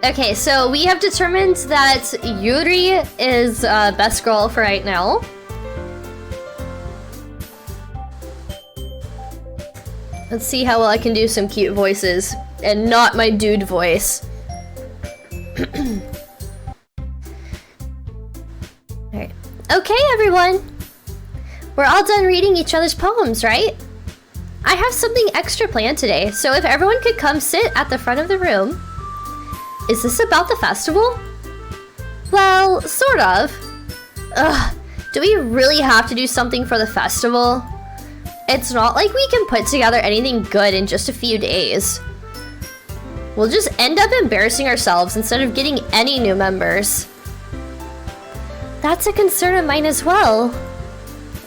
Okay, so we have determined that Yuri is best girl for right now. Let's see how well I can do some cute voices and not my dude voice. Alright. Okay, everyone. We're all done reading each other's poems, right? I have something extra planned today, so if everyone could come sit at the front of the room. Is this about the festival? Well, sort of. Ugh, do we really have to do something for the festival? It's not like we can put together anything good in just a few days. We'll just end up embarrassing ourselves instead of getting any new members. That's a concern of mine as well.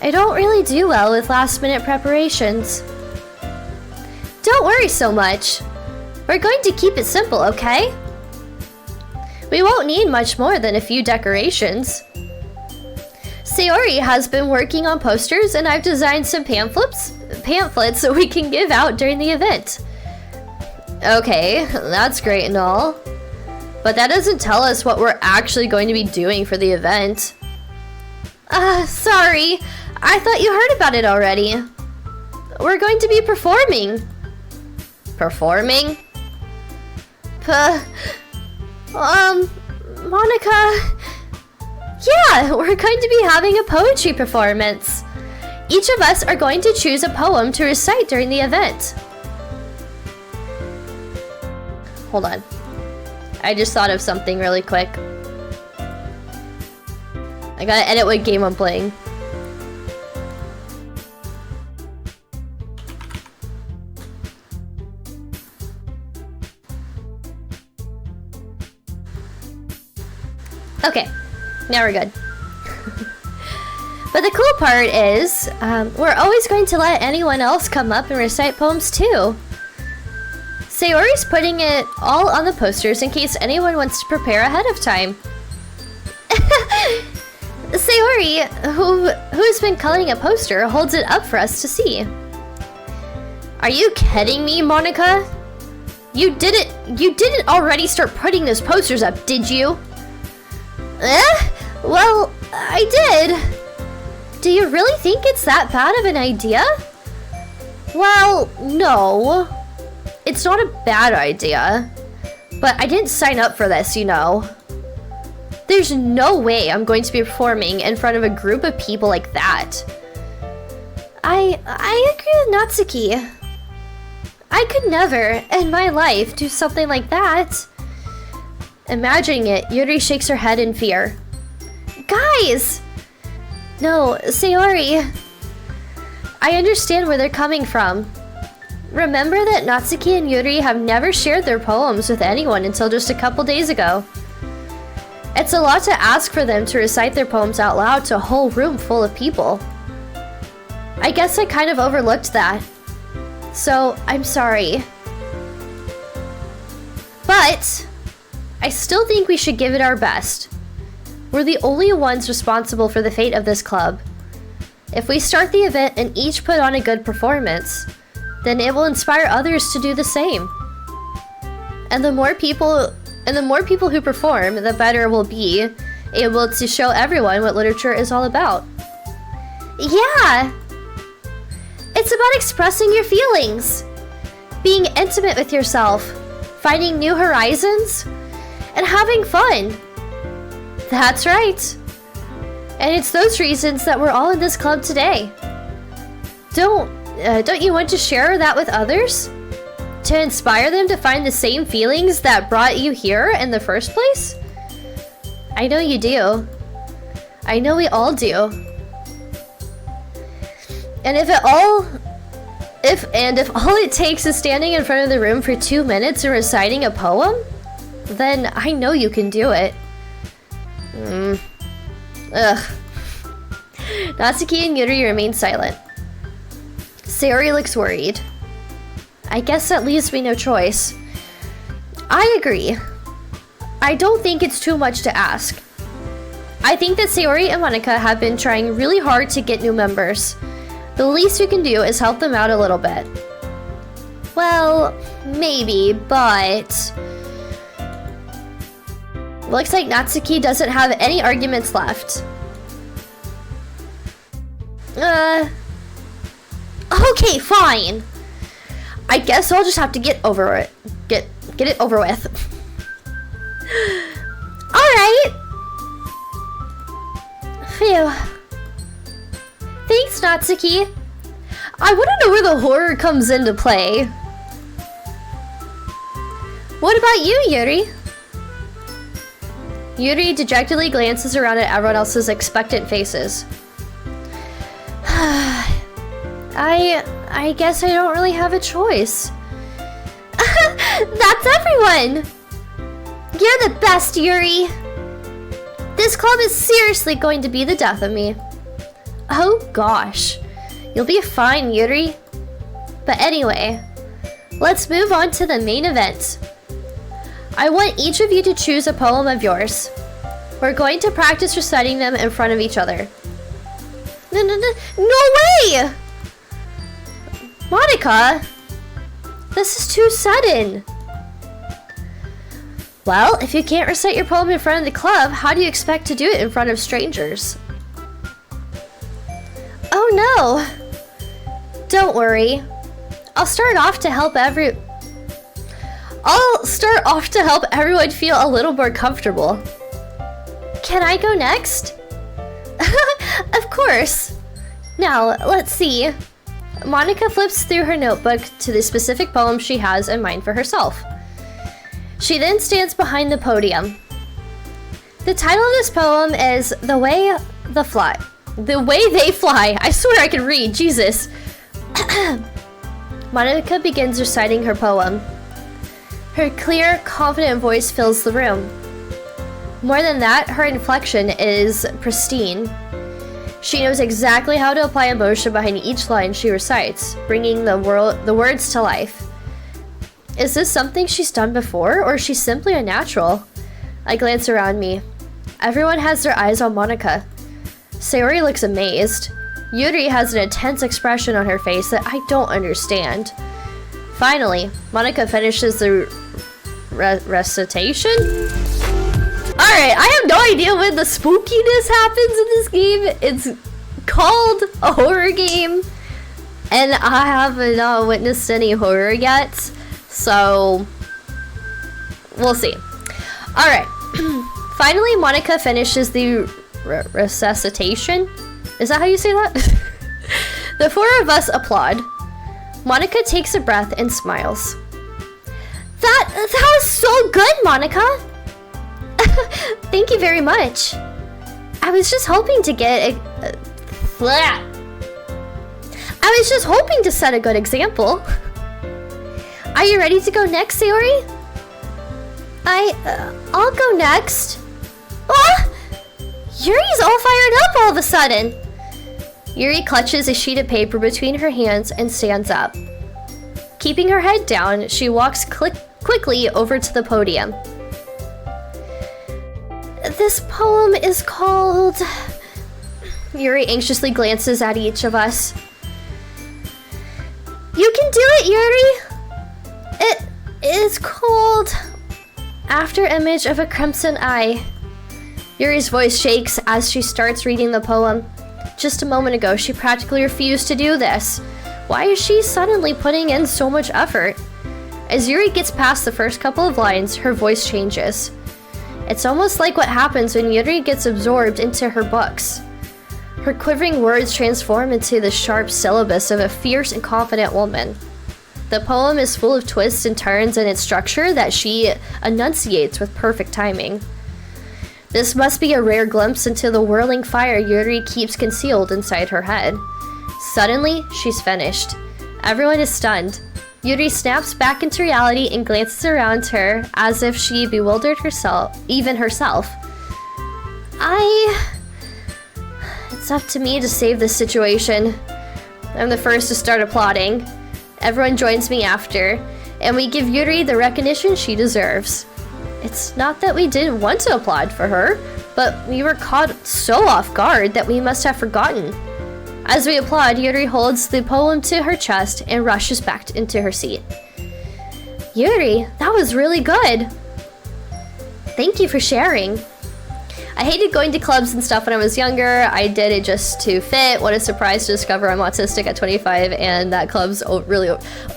I don't really do well with last-minute preparations. Don't worry so much. We're going to keep it simple, okay? We won't need much more than a few decorations. Sayori has been working on posters and I've designed some pamphlets so we can give out during the event. Okay, that's great and all. But that doesn't tell us what we're actually going to be doing for the event. Sorry. I thought you heard about it already. We're going to be performing. Performing? Monica... Yeah, we're going to be having a poetry performance. Each of us are going to choose a poem to recite during the event. Hold on. I just thought of something really quick. I gotta edit what game I'm playing. Okay, now we're good. But the cool part is, we're always going to let anyone else come up and recite poems too. Sayori's putting it all on the posters in case anyone wants to prepare ahead of time. Sayori, who's been coloring a poster, holds it up for us to see. Are you kidding me, Monica? You didn't already start putting those posters up, did you? Well, I did. Do you really think it's that bad of an idea? Well, no. It's not a bad idea. But I didn't sign up for this, you know. There's no way I'm going to be performing in front of a group of people like that. I agree with Natsuki. I could never, in my life, do something like that. Imagining it, Yuri shakes her head in fear. Guys! No, Sayori. I understand where they're coming from. Remember that Natsuki and Yuri have never shared their poems with anyone until just a couple days ago. It's a lot to ask for them to recite their poems out loud to a whole room full of people. I guess I kind of overlooked that. So, I'm sorry. But I still think we should give it our best. We're the only ones responsible for the fate of this club. If we start the event and each put on a good performance, then it will inspire others to do the same. And the more people who perform, the better we'll be able to show everyone what literature is all about. Yeah! It's about expressing your feelings, being intimate with yourself, finding new horizons, and having fun. That's right. And it's those reasons that we're all in this club today. Don't you want to share that with others? To inspire them to find the same feelings that brought you here in the first place? I know you do. I know we all do. And if all it takes is standing in front of the room for 2 minutes and reciting a poem, then I know you can do it. Ugh. Natsuki and Yuri remain silent. Sayori looks worried. I guess that leaves me no choice. I agree. I don't think it's too much to ask. I think that Sayori and Monica have been trying really hard to get new members. The least we can do is help them out a little bit. Well, maybe, but Looks like Natsuki doesn't have any arguments left. Okay, fine. I guess I'll just have to get over it. Get it over with. Alright. Phew. Thanks, Natsuki. I want to know where the horror comes into play. What about you, Yuri? Yuri dejectedly glances around at everyone else's expectant faces. I guess I don't really have a choice. That's everyone! You're the best, Yuri! This club is seriously going to be the death of me. Oh gosh. You'll be fine, Yuri. But anyway, let's move on to the main event. I want each of you to choose a poem of yours. We're going to practice reciting them in front of each other. No way! Monica! This is too sudden. Well, if you can't recite your poem in front of the club, how do you expect to do it in front of strangers? Oh no! Don't worry. I'll start off to help everyone feel a little more comfortable. Can I go next? Of course. Now, let's see. Monica flips through her notebook to the specific poem she has in mind for herself. She then stands behind the podium. The title of this poem is The Way They Fly. I swear I can read, Jesus. Monica begins reciting her poem. Her clear, confident voice fills the room. More than that, her inflection is pristine. She knows exactly how to apply emotion behind each line she recites, bringing the words to life. Is this something she's done before, or is she simply a natural? I glance around me. Everyone has their eyes on Monica. Sayori looks amazed. Yuri has an intense expression on her face that I don't understand. Finally, Monica finishes the recitation. Alright, I have no idea when the spookiness happens in this game. It's called a horror game, and I haven't witnessed any horror yet, so we'll see. Alright, finally Monica finishes the recitation. Is that how you say that? The four of us applaud. Monica takes a breath and smiles. That was so good, Monica! Thank you very much. I was just hoping to get I was just hoping to set a good example. Are you ready to go next, Sayori? I'll go next. Ah! Yuri's all fired up all of a sudden. Yuri clutches a sheet of paper between her hands and stands up. Keeping her head down, she walks quickly over to the podium. This poem is called... Yuri anxiously glances at each of us. You can do it, Yuri! It is called... After Image of a Crimson Eye. Yuri's voice shakes as she starts reading the poem. Just a moment ago, she practically refused to do this. Why is she suddenly putting in so much effort? As Yuri gets past the first couple of lines, her voice changes. It's almost like what happens when Yuri gets absorbed into her books. Her quivering words transform into the sharp syllabus of a fierce and confident woman. The poem is full of twists and turns in its structure that she enunciates with perfect timing. This must be a rare glimpse into the whirling fire Yuri keeps concealed inside her head. Suddenly, she's finished. Everyone is stunned. Yuri snaps back into reality and glances around her as if she bewildered herself. It's up to me to save this situation. I'm the first to start applauding. Everyone joins me after, and we give Yuri the recognition she deserves. It's not that we didn't want to applaud for her, but we were caught so off guard that we must have forgotten. As we applaud, Yuri holds the poem to her chest and rushes back into her seat. Yuri, that was really good. Thank you for sharing. I hated going to clubs and stuff when I was younger. I did it just to fit. What a surprise to discover I'm autistic at 25 and that club's really...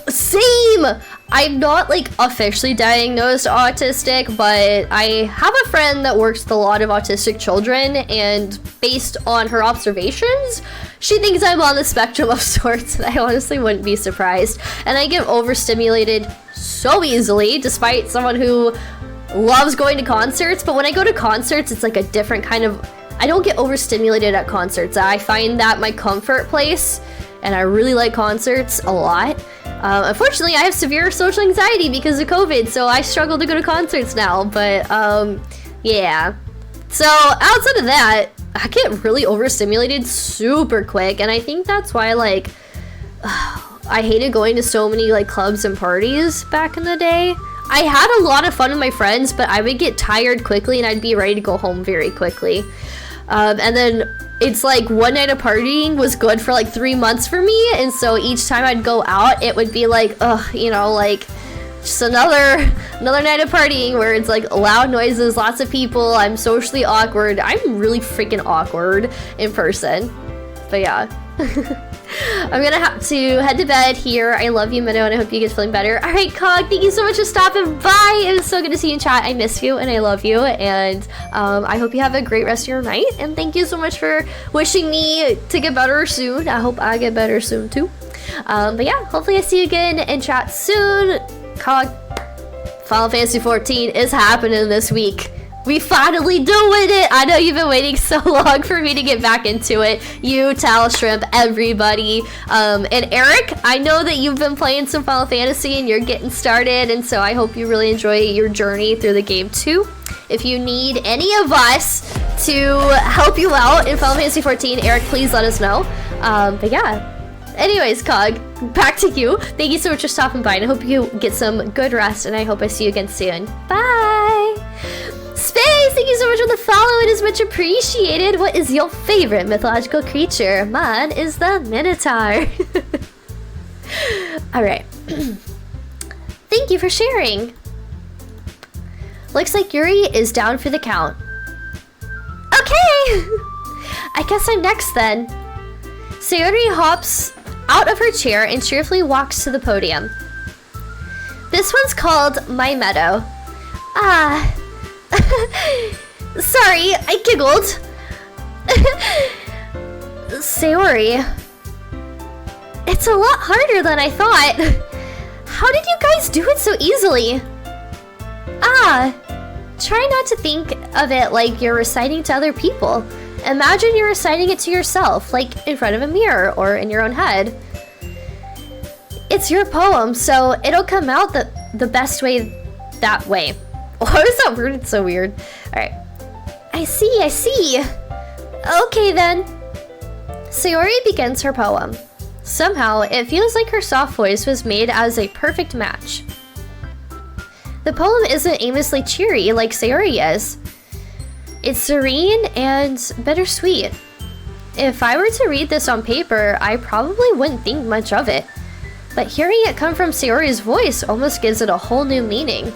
Same! I'm not like officially diagnosed autistic, but I have a friend that works with a lot of autistic children, and based on her observations, she thinks I'm on the spectrum of sorts, and I honestly wouldn't be surprised. And I get overstimulated so easily, despite someone who loves going to concerts, but when I go to concerts, it's like a different kind of... I don't get overstimulated at concerts. I find that my comfort place, and I really like concerts a lot. Unfortunately, I have severe social anxiety because of COVID, so I struggle to go to concerts now, but yeah. So outside of that, I get really overstimulated super quick, and I think that's why, like, I hated going to so many like clubs and parties back in the day. I had a lot of fun with my friends, but I would get tired quickly and I'd be ready to go home very quickly. And then it's like one night of partying was good for like 3 months for me, and so each time I'd go out, it would be like, you know, like just another night of partying where it's like loud noises, lots of people, I'm socially awkward. I'm really freaking awkward in person. But yeah. I'm gonna have to head to bed here. I love you, Minnow, and I hope you get feeling better. Alright, Cog, thank you so much for stopping by. It was so good to see you in chat. I miss you, and I love you, and I hope you have a great rest of your night, and thank you so much for wishing me to get better soon. I hope I get better soon, too. But yeah, hopefully I see you again in chat soon. Cog, Final Fantasy 14 is happening this week. We finally doing it! I know you've been waiting so long for me to get back into it. You, Tal, Shrimp, everybody. And Eric, I know that you've been playing some Final Fantasy and you're getting started, and so I hope you really enjoy your journey through the game too. If you need any of us to help you out in Final Fantasy 14, Eric, please let us know. But yeah. Anyways, Cog, back to you. Thank you so much for stopping by, and I hope you get some good rest, and I hope I see you again soon. Bye! Space, thank you so much for the follow. It is much appreciated. What is your favorite mythological creature? Mine is the Minotaur. Alright. Thank you for sharing. Looks like Yuri is down for the count. Okay! I guess I'm next then. Sayori hops out of her chair and cheerfully walks to the podium. This one's called My Meadow. Ah... Sorry, I giggled. Sayori. It's a lot harder than I thought. How did you guys do it so easily? Try not to think of it like you're reciting to other people. Imagine you're reciting it to yourself, like in front of a mirror or in your own head. It's your poem, so it'll come out the best way that way. Why was that word? It's so weird. Alright. I see. Okay then. Sayori begins her poem. Somehow, it feels like her soft voice was made as a perfect match. The poem isn't aimlessly cheery like Sayori is. It's serene and bittersweet. If I were to read this on paper, I probably wouldn't think much of it. But hearing it come from Sayori's voice almost gives it a whole new meaning.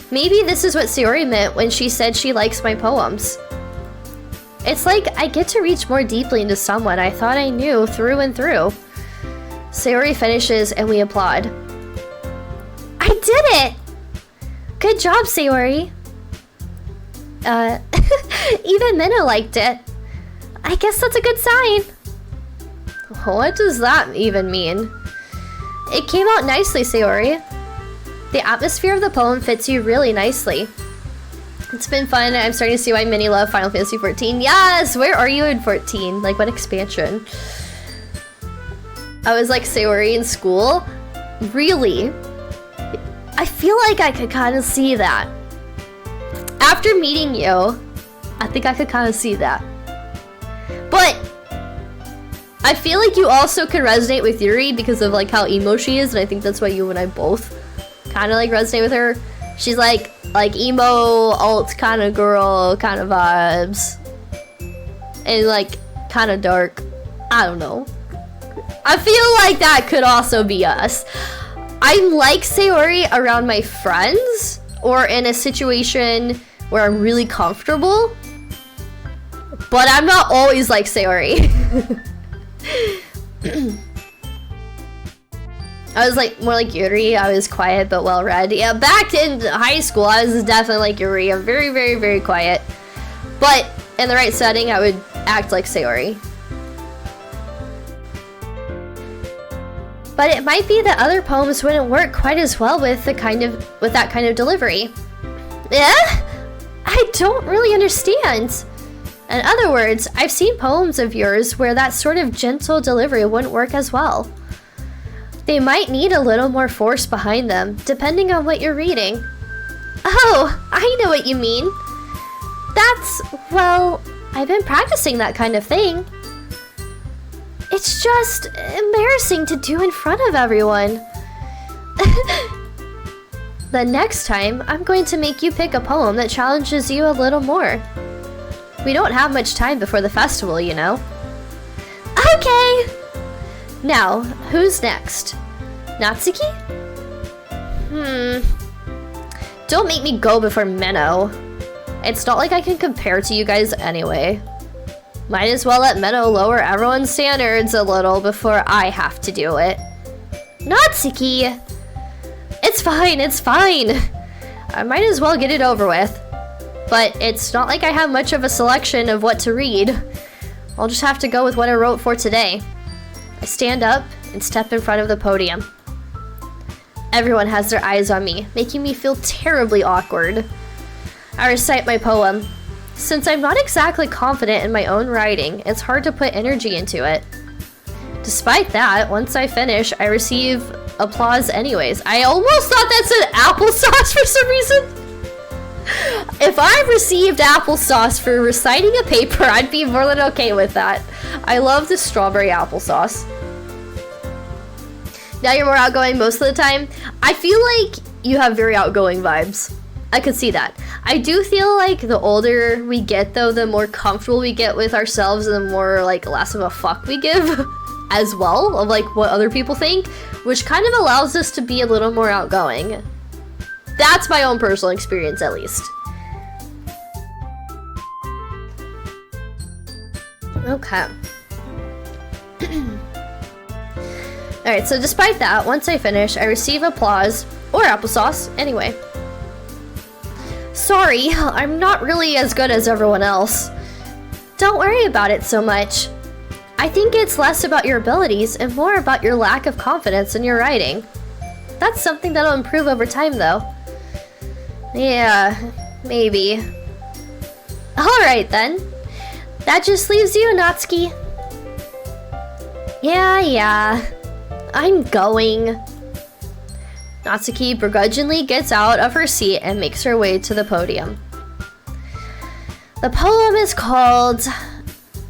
Maybe this is what Sayori meant when she said she likes my poems. It's like I get to reach more deeply into someone I thought I knew through and through. Sayori finishes and we applaud. I did it! Good job, Sayori. Even Minna liked it. I guess that's a good sign. What does that even mean? It came out nicely, Sayori. The atmosphere of the poem fits you really nicely. It's been fun. I'm starting to see why many love Final Fantasy 14. Yes! Where are you in 14? Like, what expansion? I was like Sayori in school? Really? I feel like I could kind of see that. After meeting you, I think I could kind of see that. But I feel like you also can resonate with Yuri because of like how emo she is, and I think that's why you and I both kind of like resonate with her. She's like emo, alt kind of girl, kind of vibes. And like kind of dark. I don't know. I feel like that could also be us. I'm like Sayori around my friends or in a situation where I'm really comfortable. But I'm not always like Sayori. I was like more like Yuri. I was quiet but well read. Yeah, back in high school, I was definitely like Yuri. I'm very, very, very quiet. But in the right setting, I would act like Sayori. But it might be that other poems wouldn't work quite as well with that kind of delivery. Yeah? I don't really understand. In other words, I've seen poems of yours where that sort of gentle delivery wouldn't work as well. They might need a little more force behind them, depending on what you're reading. Oh, I know what you mean. Well, I've been practicing that kind of thing. It's just embarrassing to do in front of everyone. The next time, I'm going to make you pick a poem that challenges you a little more. We don't have much time before the festival, you know. Okay! Now, who's next? Natsuki? Don't make me go before Menno. It's not like I can compare to you guys anyway. Might as well let Menno lower everyone's standards a little before I have to do it. Natsuki! It's fine, it's fine. I might as well get it over with. But it's not like I have much of a selection of what to read. I'll just have to go with what I wrote for today. I stand up and step in front of the podium. Everyone has their eyes on me, making me feel terribly awkward. I recite my poem. Since I'm not exactly confident in my own writing, it's hard to put energy into it. Despite that, once I finish, I receive applause anyways. I almost thought that said applesauce for some reason. If I received applesauce for reciting a paper, I'd be more than okay with that. I love the strawberry applesauce. Now you're more outgoing most of the time. I feel like you have very outgoing vibes. I could see that. I do feel like the older we get though, the more comfortable we get with ourselves and the more like less of a fuck we give as well of like what other people think, which kind of allows us to be a little more outgoing. That's my own personal experience at least. Okay. Alright, so despite that, once I finish, I receive applause, or applesauce, anyway. Sorry, I'm not really as good as everyone else. Don't worry about it so much. I think it's less about your abilities and more about your lack of confidence in your writing. That's something that'll improve over time though. Yeah, maybe. Alright then. That just leaves you, Natsuki. Yeah. I'm going. Natsuki begrudgingly gets out of her seat and makes her way to the podium. The poem is called...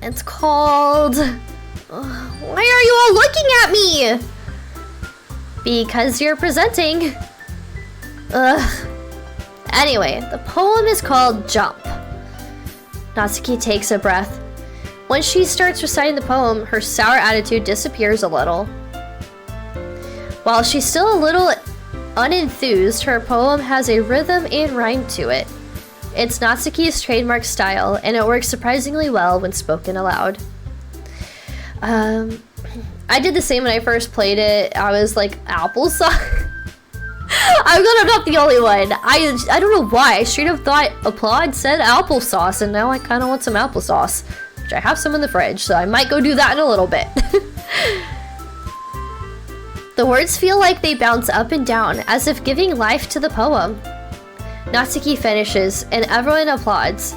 It's called... Why are you all looking at me? Because you're presenting. Ugh. Anyway, the poem is called Jump. Natsuki takes a breath. Once she starts reciting the poem, her sour attitude disappears a little. While she's still a little unenthused, her poem has a rhythm and rhyme to it. It's Natsuki's trademark style, and it works surprisingly well when spoken aloud. I did the same when I first played it. I was like, applesauce? I'm glad I'm not the only one. I don't know why. I straight up thought applaud said applesauce, and now I kind of want some applesauce. Which I have some in the fridge, so I might go do that in a little bit. The words feel like they bounce up and down, as if giving life to the poem. Natsuki finishes, and everyone applauds.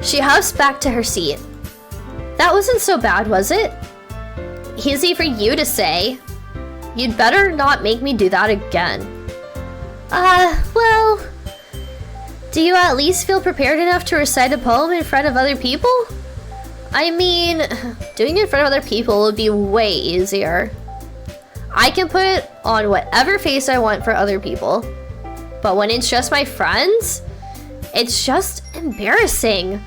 She huffs back to her seat. That wasn't so bad, was it? Easy for you to say. You'd better not make me do that again. Well... Do you at least feel prepared enough to recite a poem in front of other people? I mean, doing it in front of other people would be way easier. I can put on whatever face I want for other people. But when it's just my friends, it's just embarrassing.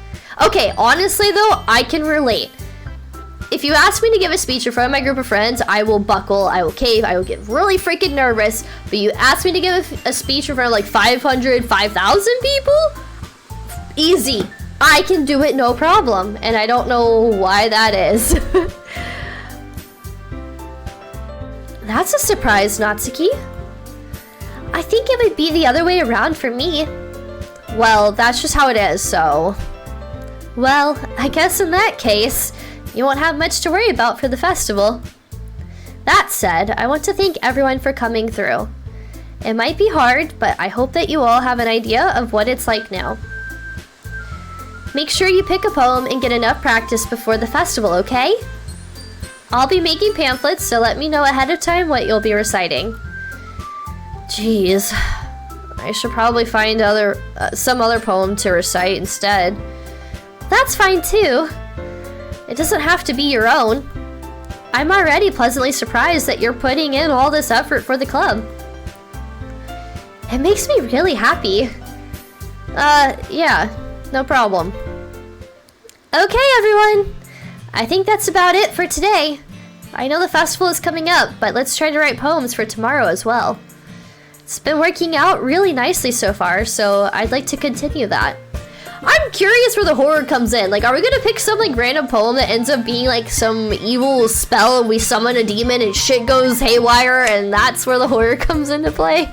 Okay, honestly though, I can relate. If you ask me to give a speech in front of my group of friends, I will buckle, I will cave, I will get really freaking nervous. But you ask me to give a speech in front of like 500, 5,000 people? Easy. I can do it no problem. And I don't know why that is. That's a surprise, Natsuki. I think it would be the other way around for me. Well, that's just how it is, so... Well, I guess in that case, you won't have much to worry about for the festival. That said, I want to thank everyone for coming through. It might be hard, but I hope that you all have an idea of what it's like now. Make sure you pick a poem and get enough practice before the festival, okay? I'll be making pamphlets, so let me know ahead of time what you'll be reciting. Jeez. I should probably find some other poem to recite instead. That's fine too. It doesn't have to be your own. I'm already pleasantly surprised that you're putting in all this effort for the club. It makes me really happy. Yeah, no problem. Okay, everyone. I think that's about it for today. I know the festival is coming up, but let's try to write poems for tomorrow as well. It's been working out really nicely so far, so I'd like to continue that. I'm curious where the horror comes in. Like, are we gonna pick some like random poem that ends up being like some evil spell and we summon a demon and shit goes haywire and that's where the horror comes into play?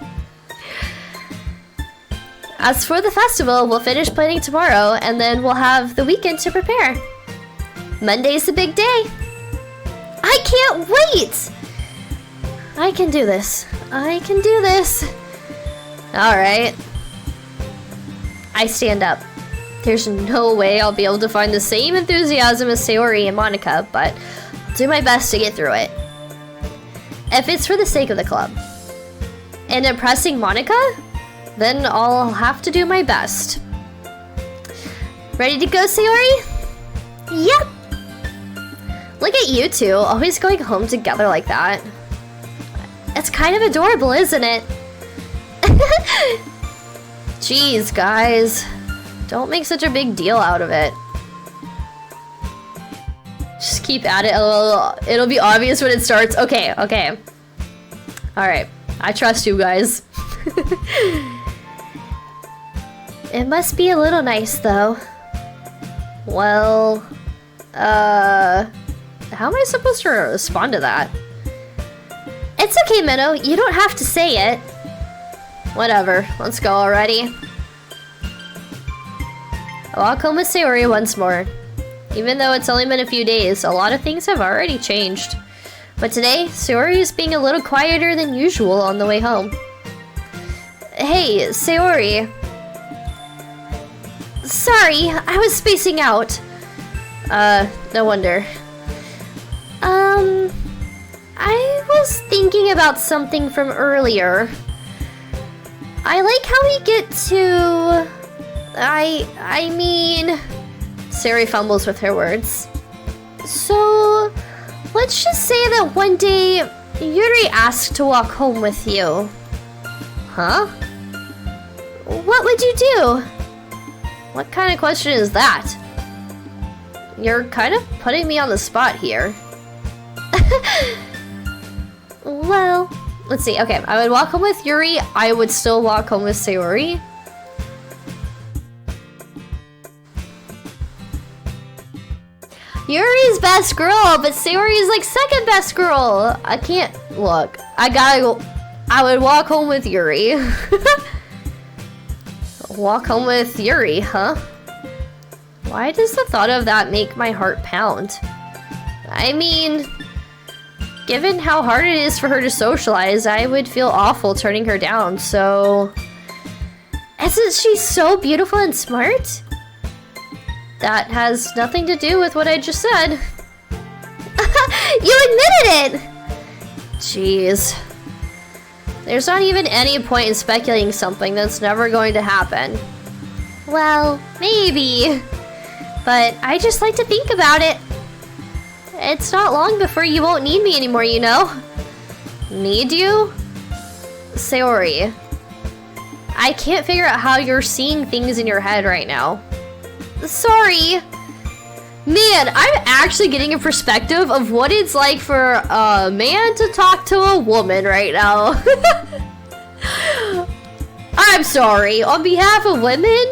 As for the festival, we'll finish planning tomorrow and then we'll have the weekend to prepare. Monday's the big day. I can't wait! I can do this. I can do this. Alright. I stand up. There's no way I'll be able to find the same enthusiasm as Sayori and Monica, but I'll do my best to get through it. If it's for the sake of the club. And impressing Monica? Then I'll have to do my best. Ready to go, Sayori? Yep! Look at you two, always going home together like that. It's kind of adorable, isn't it? Jeez, guys. Don't make such a big deal out of it. Just keep at it. It'll be obvious when it starts. Okay, okay. Alright. I trust you guys. It must be a little nice, though. Well... how am I supposed to respond to that? It's okay, Minnow. You don't have to say it. Whatever. Let's go already. I walk home with Sayori once more. Even though it's only been a few days, a lot of things have already changed. But today, Sayori is being a little quieter than usual on the way home. Hey, Sayori. Sorry, I was spacing out. No wonder. I was thinking about something from earlier. I like how we get to... I mean... Sayori fumbles with her words. So, let's just say that one day, Yuri asked to walk home with you. Huh? What would you do? What kind of question is that? You're kind of putting me on the spot here. Well, let's see. Okay, I would walk home with Yuri. I would still walk home with Sayori. Yuri's best girl, but Sayori's like second best girl. I can't look. I gotta go. I would walk home with Yuri. Walk home with Yuri, huh? Why does the thought of that make my heart pound? I mean, given how hard it is for her to socialize, I would feel awful turning her down, so... Isn't she so beautiful and smart? That has nothing to do with what I just said. You admitted it! Jeez. There's not even any point in speculating something that's never going to happen. Well, maybe. But I just like to think about it. It's not long before you won't need me anymore, you know? Need you? Sayori. I can't figure out how you're seeing things in your head right now. Sorry. Man, I'm actually getting a perspective of what it's like for a man to talk to a woman right now. I'm sorry. On behalf of women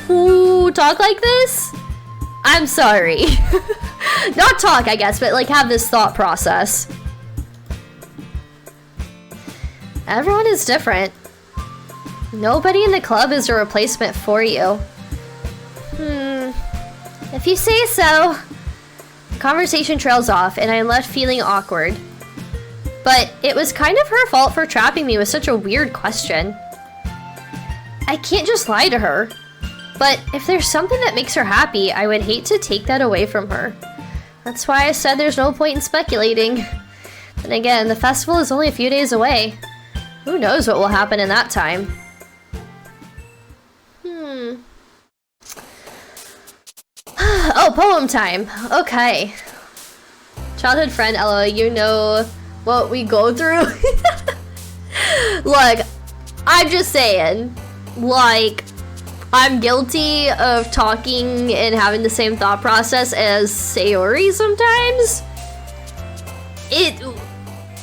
who talk like this, I'm sorry. Not talk, I guess, but like have this thought process. Everyone is different. Nobody in the club is a replacement for you. If you say so. The conversation trails off, and I'm left feeling awkward. But it was kind of her fault for trapping me with such a weird question. I can't just lie to her. But if there's something that makes her happy, I would hate to take that away from her. That's why I said there's no point in speculating. Then again, the festival is only a few days away. Who knows what will happen in that time? Oh, poem time. Okay. Childhood friend Ella, you know what we go through? Look, I'm just saying, like, I'm guilty of talking and having the same thought process as Sayori sometimes.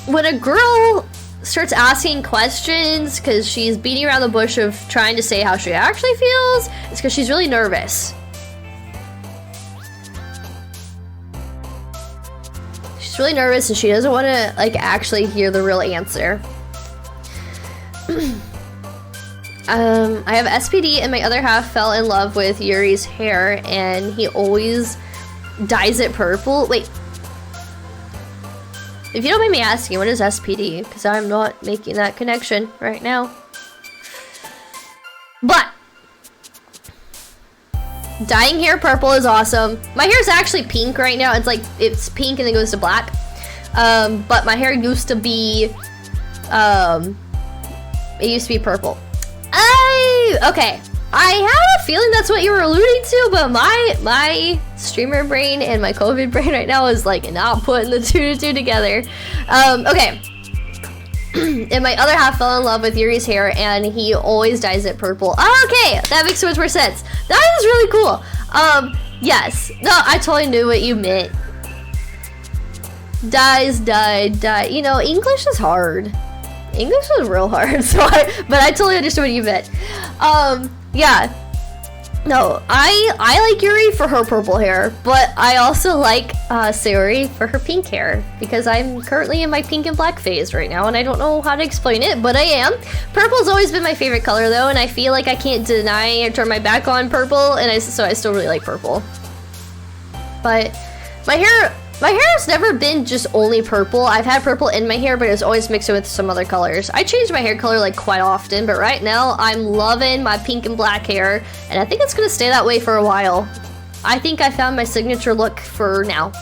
When a girl starts asking questions because she's beating around the bush of trying to say how she actually feels, it's because she's really nervous. She's really nervous and she doesn't want to like actually hear the real answer. I have SPD and my other half fell in love with Yuri's hair and he always dyes it purple. Wait. If you don't mind me asking, what is SPD? Because I'm not making that connection right now. But dyeing hair purple is awesome. My hair is actually pink right now. It's pink and then goes to black. But my hair used to be it used to be purple. Okay. I have a feeling that's what you were alluding to, but my streamer brain and my COVID brain right now is like not putting the two together. Okay. And my other half fell in love with Yuri's hair and he always dyes it purple. Okay, that makes so much more sense. That is really cool. Yes. No, I totally knew what you meant. Dye. You know, English is hard. English is real hard, but I totally understood what you meant. Yeah. No, I like Yuri for her purple hair, but I also like Sayori for her pink hair because I'm currently in my pink and black phase right now and I don't know how to explain it, but I am. Purple's always been my favorite color though, and I feel like I can't deny or turn my back on purple, and so I still really like purple. But my hair has never been just only purple. I've had purple in my hair, but it's always mixed with some other colors. I change my hair color like quite often, but right now I'm loving my pink and black hair, and I think it's gonna stay that way for a while. I think I found my signature look for now.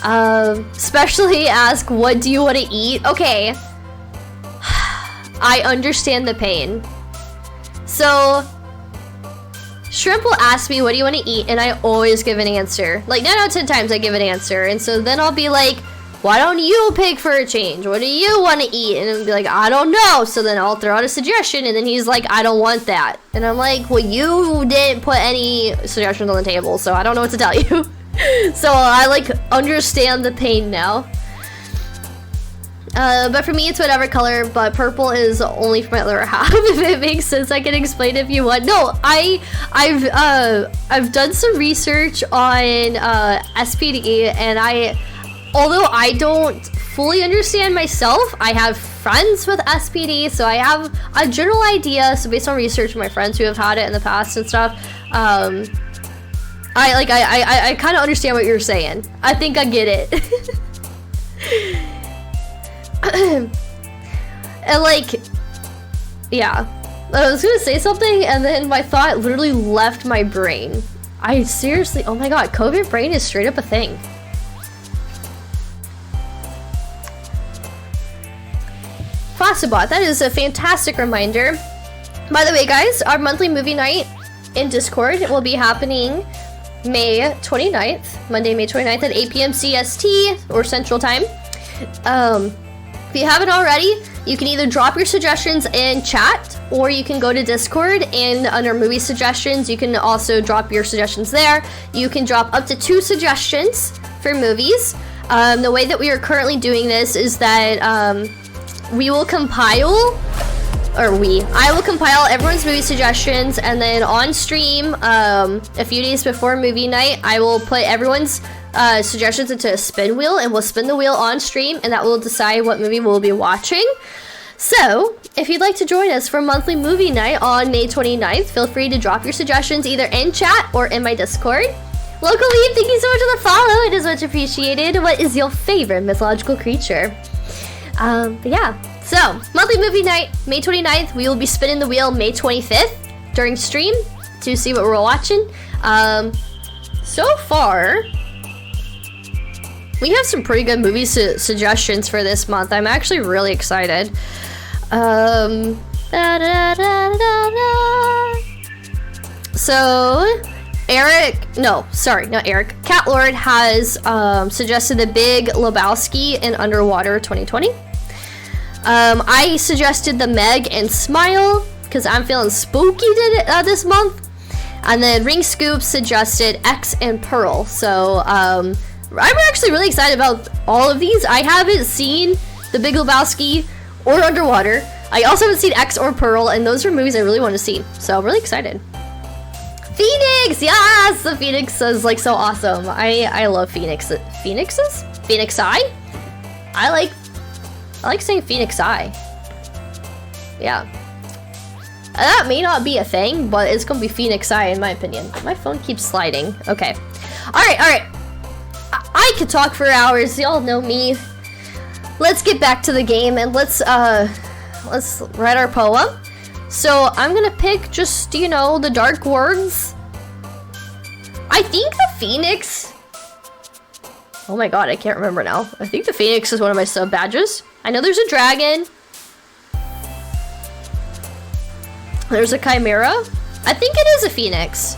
Especially ask, what do you want to eat? Okay. I understand the pain. So Shrimp will ask me, what do you want to eat? And I always give an answer. Like 9 out of 10 times I give an answer. And so then I'll be like, why don't you pick for a change? What do you want to eat? And I'll be like, I don't know. So then I'll throw out a suggestion. And then he's like, I don't want that. And I'm like, well, you didn't put any suggestions on the table. So I don't know what to tell you. So I like understand the pain now. But for me, it's whatever color, but purple is only for my other half. If it makes sense, I can explain if you want. No, I've done some research on SPD, and although I don't fully understand myself, I have friends with SPD, so I have a general idea. So based on research from my friends who have had it in the past and stuff, I kind of understand what you're saying. I think I get it. And like, yeah, I was gonna say something and then my thought literally left my brain. I seriously, oh my god, COVID brain is straight up a thing. Classibot, that is a fantastic reminder. By the way, guys, our monthly movie night in Discord will be happening May 29th, Monday, May 29th at 8 p.m. CST or Central Time. If you haven't already, you can either drop your suggestions in chat, or you can go to Discord, and under movie suggestions, you can also drop your suggestions there. You can drop up to 2 suggestions for movies. The way that we are currently doing this is that we will compile, I will compile everyone's movie suggestions, and then on stream, a few days before movie night, I will put everyone's suggestions into a spin wheel, and we'll spin the wheel on stream, and that will decide what movie we'll be watching. So, if you'd like to join us for monthly movie night on May 29th, feel free to drop your suggestions either in chat or in my Discord. Local Leaf, thank you so much for the follow. It is much appreciated. What is your favorite mythological creature? But yeah. So, monthly movie night, May 29th. We will be spinning the wheel May 25th during stream to see what we're watching. So far, we have some pretty good movie suggestions for this month. I'm actually really excited. So, Cat Lord has suggested The Big Lebowski and Underwater 2020. I suggested The Meg and Smile because I'm feeling spooky this month. And then Ring Scoop suggested X and Pearl. So I'm actually really excited about all of these. I haven't seen The Big Lebowski or Underwater. I also haven't seen X or Pearl, and those are movies I really want to see. So I'm really excited. Phoenix! Yes! The Phoenix is like so awesome. I love Phoenixes? Phoenix Eye? I like saying Phoenix Eye. Yeah. That may not be a thing, but it's gonna be Phoenix Eye in my opinion. My phone keeps sliding. Okay. Alright. I could talk for hours. Y'all know me. Let's get back to the game and let's write our poem. So I'm gonna pick just, the dark words. I think the Phoenix... Oh my god, I can't remember now. I think the Phoenix is one of my sub badges. I know there's a dragon. There's a chimera. I think it is a Phoenix.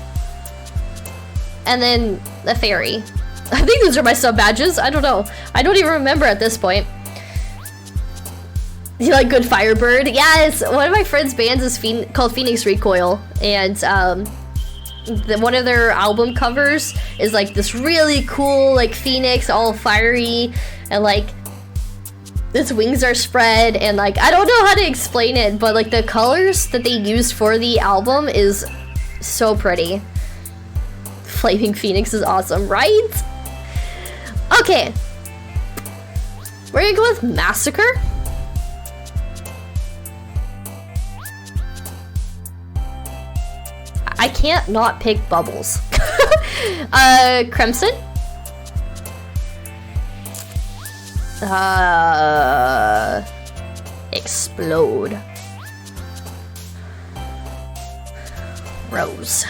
And then the fairy. I think those are my sub badges. I don't know. I don't even remember at this point. You like Good Firebird? Yes, one of my friends' bands is called Phoenix Recoil, and one of their album covers is like this really cool like phoenix, all fiery, and like its wings are spread, and like I don't know how to explain it, but like the colors that they used for the album is so pretty. Flaming Phoenix is awesome, right? Okay, we're gonna go with Massacre. I can't not pick Bubbles. Crimson. Explode. Rose.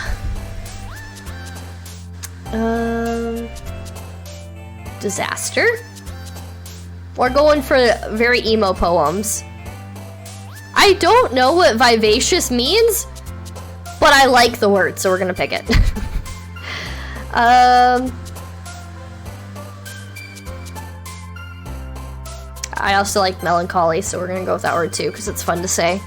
Disaster. We're going for very emo poems. I don't know what vivacious means, but I like the word, so we're gonna pick it. I also like melancholy, so we're gonna go with that word too, because it's fun to say.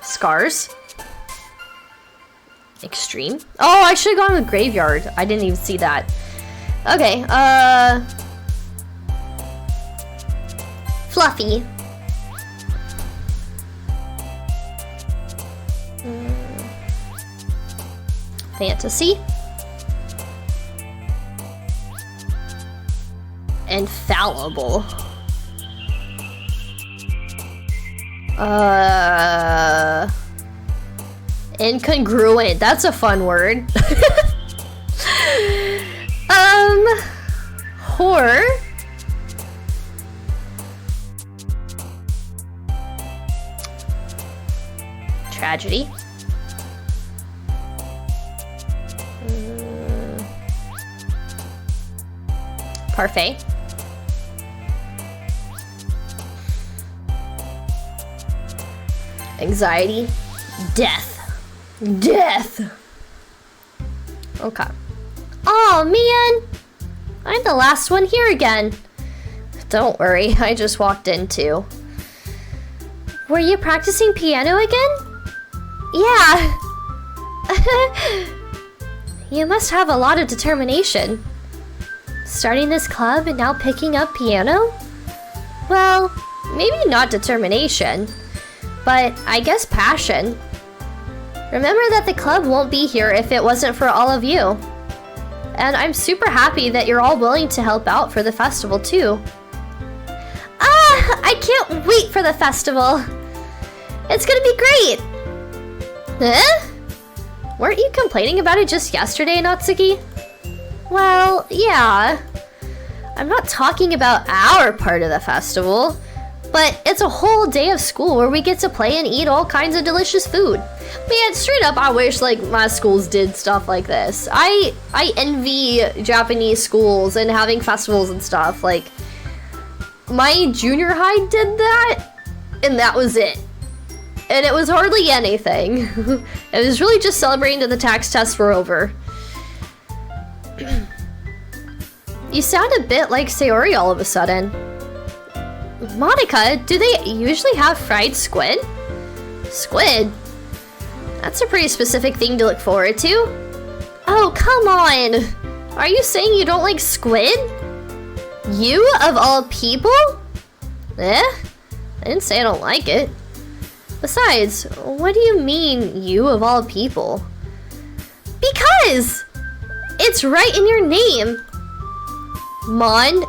Scars. Extreme. Oh, I should have gone with graveyard. I didn't even see that. Okay, Fluffy. Fantasy. Infallible. Incongruent. That's a fun word. Horror. Tragedy. Parfait. Anxiety. Death. Death. Okay. Oh man! I'm the last one here again. Don't worry, I just walked in too. Were you practicing piano again? Yeah. You must have a lot of determination. Starting this club and now picking up piano? Well, maybe not determination, but I guess passion. Remember that the club won't be here if it wasn't for all of you. And I'm super happy that you're all willing to help out for the festival too. Ah, I can't wait for the festival. It's gonna be great. Huh? Weren't you complaining about it just yesterday, Natsuki? Well, yeah. I'm not talking about our part of the festival, but it's a whole day of school where we get to play and eat all kinds of delicious food. Man, straight up, I wish like my schools did stuff like this. I envy Japanese schools and having festivals and stuff. Like, my junior high did that, and that was it. And it was hardly anything. It was really just celebrating that the tax tests were over. You sound a bit like Sayori all of a sudden. Monica, do they usually have fried squid? Squid? That's a pretty specific thing to look forward to. Oh, come on! Are you saying you don't like squid? You, of all people? Eh? I didn't say I don't like it. Besides, what do you mean, you of all people? Because! It's right in your name! Monica?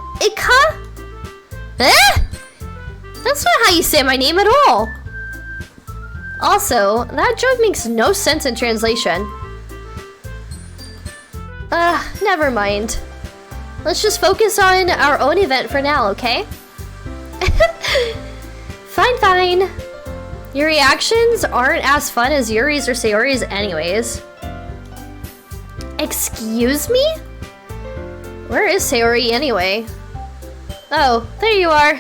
Eh? That's not how you say my name at all! Also, that joke makes no sense in translation. Never mind. Let's just focus on our own event for now, okay? Fine. Your reactions aren't as fun as Yuri's or Sayori's anyways. Excuse me? Where is Sayori anyway? Oh, there you are.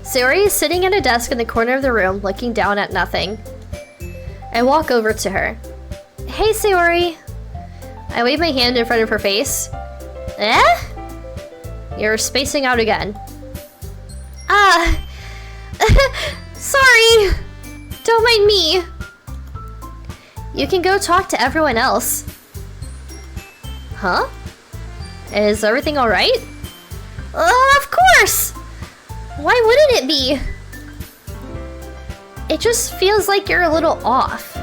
Sayori is sitting at a desk in the corner of the room, looking down at nothing. I walk over to her. Hey, Sayori. I wave my hand in front of her face. Eh? You're spacing out again. Sorry. Don't mind me. You can go talk to everyone else. Huh? Is everything alright? Of course! Why wouldn't it be? It just feels like you're a little off.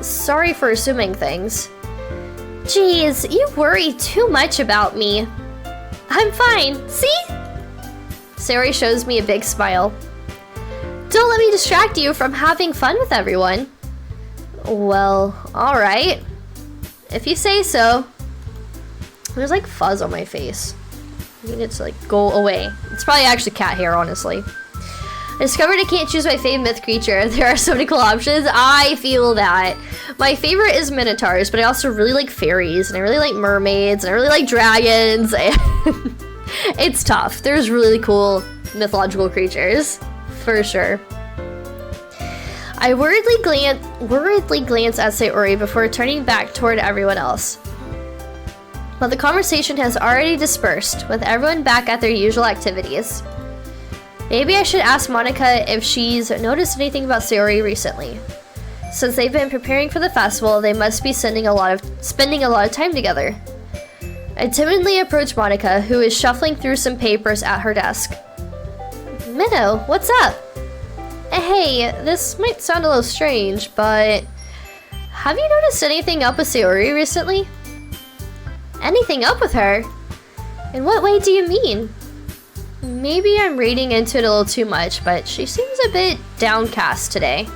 Sorry for assuming things. Jeez, you worry too much about me. I'm fine, see? Sayori shows me a big smile. Don't let me distract you from having fun with everyone. Well, alright. If you say so. There's like fuzz on my face. I need it to like go away. It's probably actually cat hair, honestly. I discovered I can't choose my favorite myth creature. There are so many cool options. I feel that. My favorite is minotaurs, but I also really like fairies, and I really like mermaids, and I really like dragons. It's tough. There's really cool mythological creatures, for sure. I worriedly glance at Sayori before turning back toward everyone else. But the conversation has already dispersed, with everyone back at their usual activities. Maybe I should ask Monica if she's noticed anything about Sayori recently. Since they've been preparing for the festival, they must be spending a lot of time together. I timidly approach Monica, who is shuffling through some papers at her desk. Minnow, what's up? Hey, this might sound a little strange, but have you noticed anything up with Sayori recently? Anything up with her? In what way do you mean? Maybe I'm reading into it a little too much, but she seems a bit downcast today.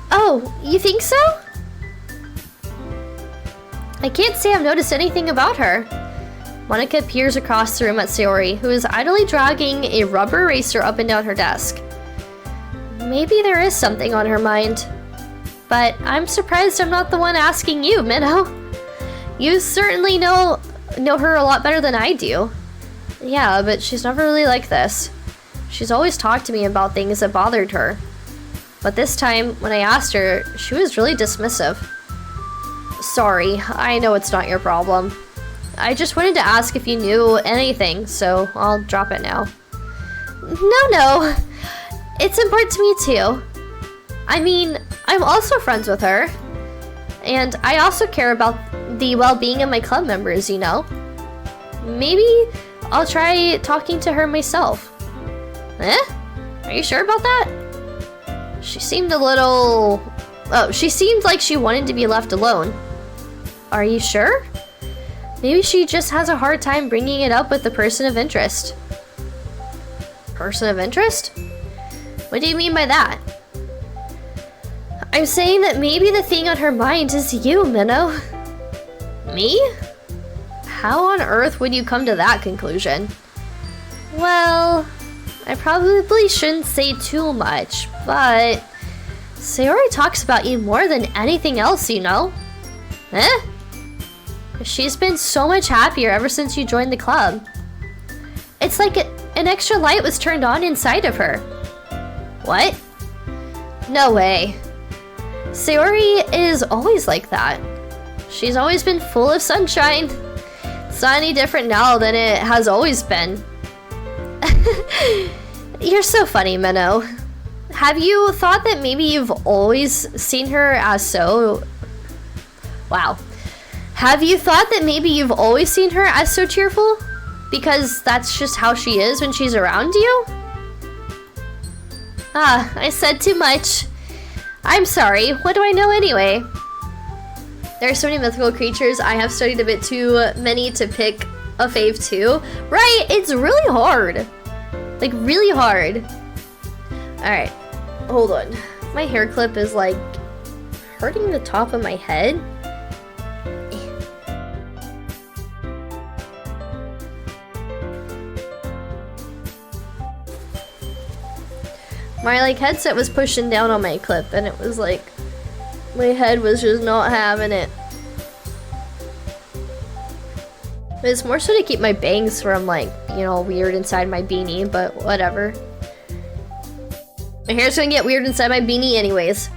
Oh, you think so? I can't say I've noticed anything about her. Monica peers across the room at Sayori, who is idly dragging a rubber eraser up and down her desk. Maybe there is something on her mind. But I'm surprised I'm not the one asking you, Minnow. You certainly know her a lot better than I do. Yeah, but she's never really like this. She's always talked to me about things that bothered her. But this time, when I asked her, she was really dismissive. Sorry, I know it's not your problem. I just wanted to ask if you knew anything, so I'll drop it now. No. It's important to me too. I mean, I'm also friends with her. And I also care about the well-being of my club members, you know? Maybe I'll try talking to her myself. Eh? Are you sure about that? She seemed a little... Oh, she seemed like she wanted to be left alone. Are you sure? Maybe she just has a hard time bringing it up with the person of interest. Person of interest? What do you mean by that? I'm saying that maybe the thing on her mind is you, Minnow. Me? How on earth would you come to that conclusion? Well, I probably shouldn't say too much, but Sayori talks about you more than anything else, you know? Eh? She's been so much happier ever since you joined the club. It's like an extra light was turned on inside of her. What? No way. Sayori is always like that. She's always been full of sunshine. It's not any different now than it has always been. You're so funny, Minnow. Have you thought that maybe you've always seen her as so... Wow. Have you thought that maybe you've always seen her as so cheerful? Because that's just how she is when she's around you? Ah, I said too much. I'm sorry, what do I know anyway? There are so many mythical creatures, I have studied a bit too many to pick a fave too. Right, it's really hard. Like, really hard. Alright, hold on. My hair clip is like hurting the top of my head. My like headset was pushing down on my clip and it was like my head was just not having it. But it's more so to keep my bangs from like, you know, weird inside my beanie, but whatever. My hair's gonna get weird inside my beanie anyways.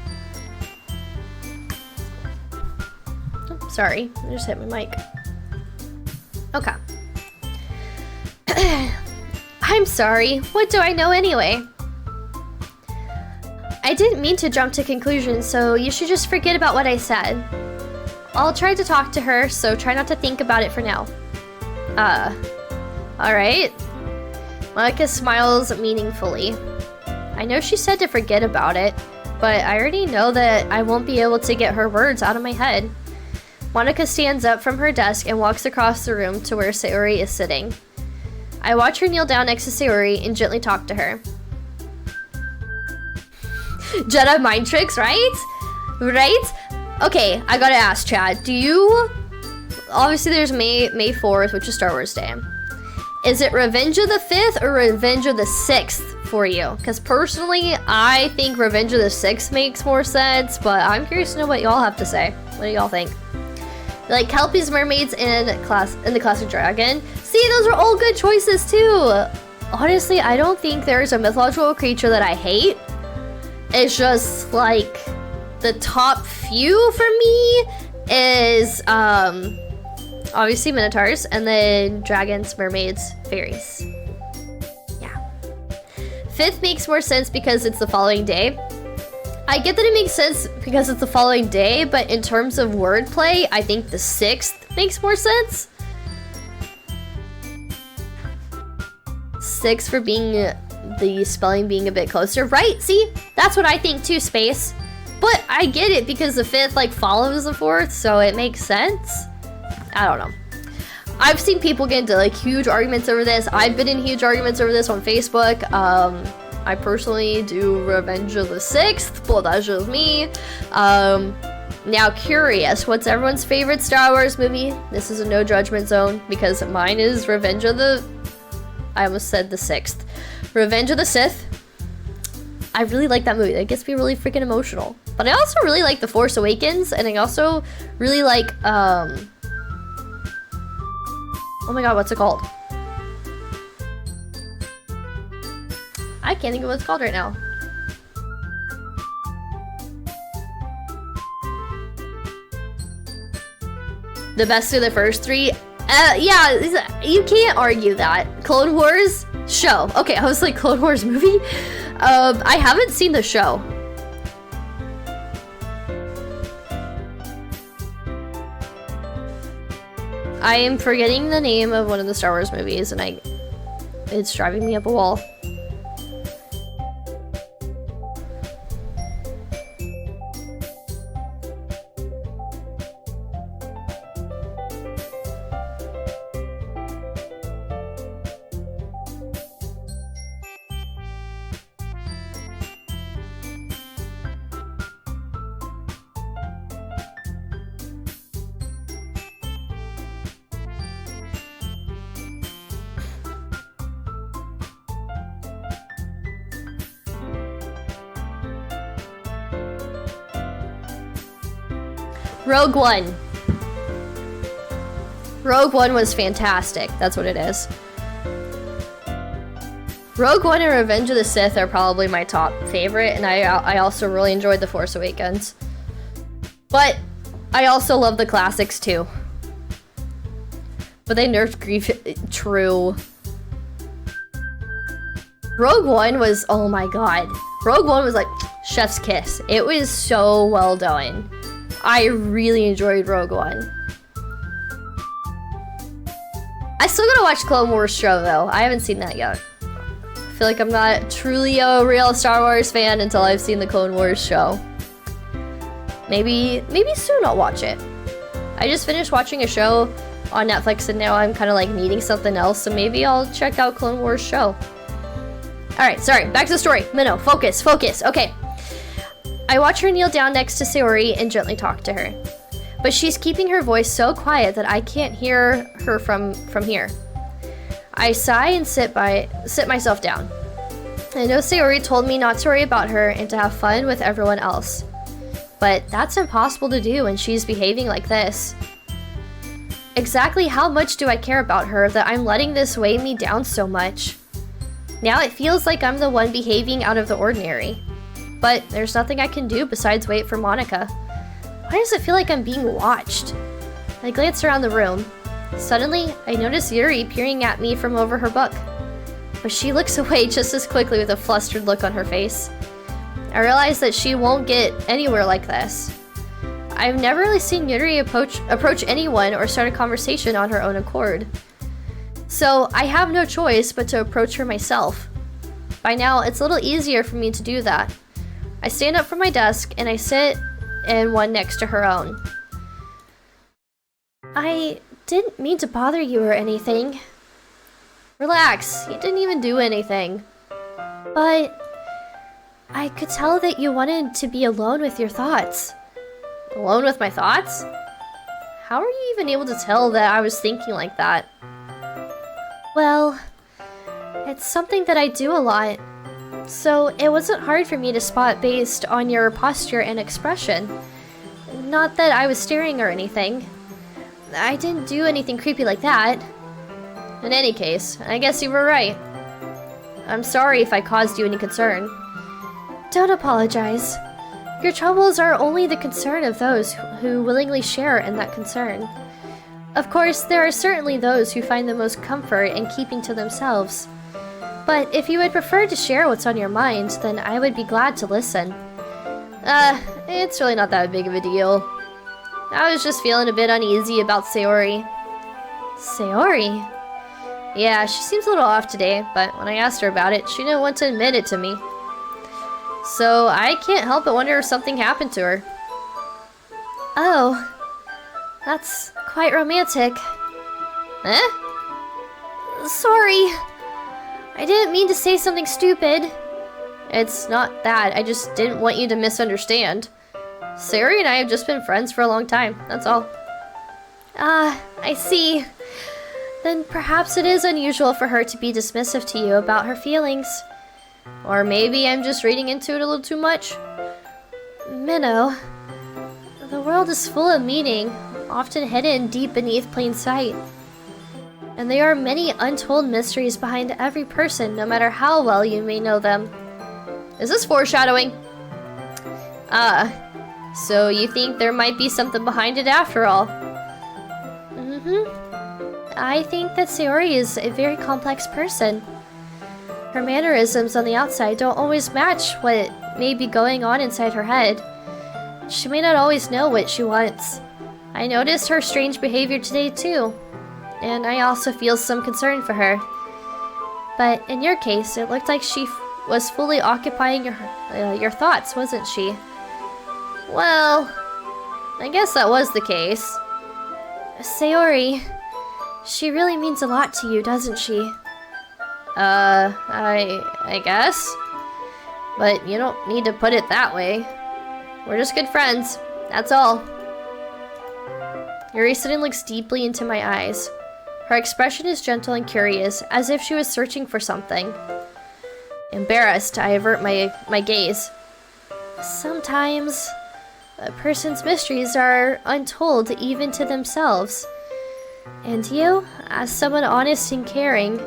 Oh, sorry, I just hit my mic. Okay. I'm sorry, what do I know anyway? I didn't mean to jump to conclusions, so you should just forget about what I said. I'll try to talk to her, so try not to think about it for now. Alright. Monica smiles meaningfully. I know she said to forget about it, but I already know that I won't be able to get her words out of my head. Monica stands up from her desk and walks across the room to where Sayori is sitting. I watch her kneel down next to Sayori and gently talk to her. Jedi mind tricks, right? Right? Okay, I gotta ask, Chad. Do you... Obviously, there's May 4th, which is Star Wars Day. Is it Revenge of the 5th or Revenge of the 6th for you? Because personally, I think Revenge of the 6th makes more sense, but I'm curious to know what y'all have to say. What do y'all think? Like Kelpie's mermaids in the Classic Dragon. See, those are all good choices too. Honestly, I don't think there's a mythological creature that I hate. It's just like the top few for me is obviously minotaurs and then dragons, mermaids, fairies. Yeah. 5th makes more sense because it's the following day. I get that it makes sense because it's the following day, but in terms of wordplay, I think the 6th makes more sense. 6 for being the spelling being a bit closer. Right, see? That's what I think too, Space. But I get it because the 5th like follows the 4th, so it makes sense. I don't know. I've seen people get into like huge arguments over this. I've been in huge arguments over this on Facebook. I personally do Revenge of the 6th, but that's just me. Now curious, what's everyone's favorite Star Wars movie? This is a no judgment zone because mine is Revenge of the... I almost said the 6th. Revenge of the Sith. I really like that movie. That gets me really freaking emotional. But I also really like The Force Awakens, and I also really like, oh my god, what's it called? I can't think of what it's called right now. The best of the first three? Yeah, you can't argue that. Clone Wars show. Okay, I was like, Clone Wars movie? I haven't seen the show. I am forgetting the name of one of the Star Wars movies, and it's driving me up a wall. Rogue One. Rogue One was fantastic. That's what it is. Rogue One and Revenge of the Sith are probably my top favorite, and I also really enjoyed The Force Awakens. But I also love the classics too. But they nerfed Grief. True. Rogue One was, oh my god. Rogue One was like chef's kiss. It was so well done. I really enjoyed Rogue One. I still gotta watch Clone Wars show though. I haven't seen that yet. I feel like I'm not truly a real Star Wars fan until I've seen the Clone Wars show. Maybe soon I'll watch it. I just finished watching a show on Netflix and now I'm kind of like needing something else, so maybe I'll check out Clone Wars show. Alright, sorry, back to the story. Minnow, focus. Okay. I watch her kneel down next to Sayori and gently talk to her. But she's keeping her voice so quiet that I can't hear her from here. I sigh and sit myself down. I know Sayori told me not to worry about her and to have fun with everyone else. But that's impossible to do when she's behaving like this. Exactly how much do I care about her that I'm letting this weigh me down so much? Now it feels like I'm the one behaving out of the ordinary. But there's nothing I can do besides wait for Monica. Why does it feel like I'm being watched? I glance around the room. Suddenly, I notice Yuri peering at me from over her book. But she looks away just as quickly with a flustered look on her face. I realize that she won't get anywhere like this. I've never really seen Yuri approach anyone or start a conversation on her own accord. So I have no choice but to approach her myself. By now, it's a little easier for me to do that. I stand up from my desk and I sit in one next to her own. I didn't mean to bother you or anything. Relax, you didn't even do anything. But I could tell that you wanted to be alone with your thoughts. Alone with my thoughts? How are you even able to tell that I was thinking like that? Well, it's something that I do a lot. So it wasn't hard for me to spot based on your posture and expression. Not that I was staring or anything. I didn't do anything creepy like that. In any case, I guess you were right. I'm sorry if I caused you any concern. Don't apologize. Your troubles are only the concern of those who willingly share in that concern. Of course, there are certainly those who find the most comfort in keeping to themselves. But if you would prefer to share what's on your mind, then I would be glad to listen. It's really not that big of a deal. I was just feeling a bit uneasy about Sayori. Sayori? Yeah, she seems a little off today, but when I asked her about it, she didn't want to admit it to me. So I can't help but wonder if something happened to her. Oh, that's quite romantic. Sorry. I didn't mean to say something stupid. It's not that, I just didn't want you to misunderstand. Sayori and I have just been friends for a long time, that's all. I see. Then perhaps it is unusual for her to be dismissive to you about her feelings. Or maybe I'm just reading into it a little too much. Minnow, the world is full of meaning, often hidden deep beneath plain sight. And there are many untold mysteries behind every person, no matter how well you may know them. Is this foreshadowing? So you think there might be something behind it after all? I think that Sayori is a very complex person. Her mannerisms on the outside don't always match what may be going on inside her head. She may not always know what she wants. I noticed her strange behavior today too, and I also feel some concern for her. But in your case, it looked like she was fully occupying your thoughts, wasn't she? Well, I guess that was the case. Sayori, she really means a lot to you, doesn't she? I guess. But you don't need to put it that way. We're just good friends, that's all. Yuri suddenly looks deeply into my eyes. Her expression is gentle and curious, as if she was searching for something. Embarrassed, I avert my gaze. Sometimes, a person's mysteries are untold even to themselves. And you, as someone honest and caring,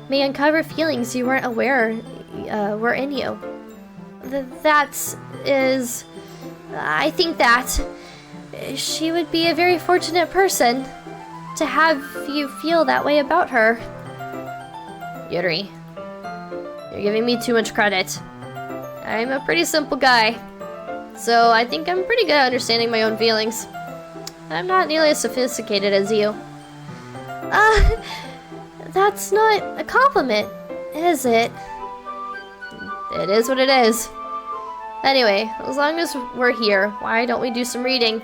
may uncover feelings you weren't aware were in you. I think that she would be a very fortunate person to have you feel that way about her. Yuri, you're giving me too much credit. I'm a pretty simple guy, so I think I'm pretty good at understanding my own feelings. I'm not nearly as sophisticated as you. That's not a compliment, is it? It is what it is. Anyway, as long as we're here, why don't we do some reading?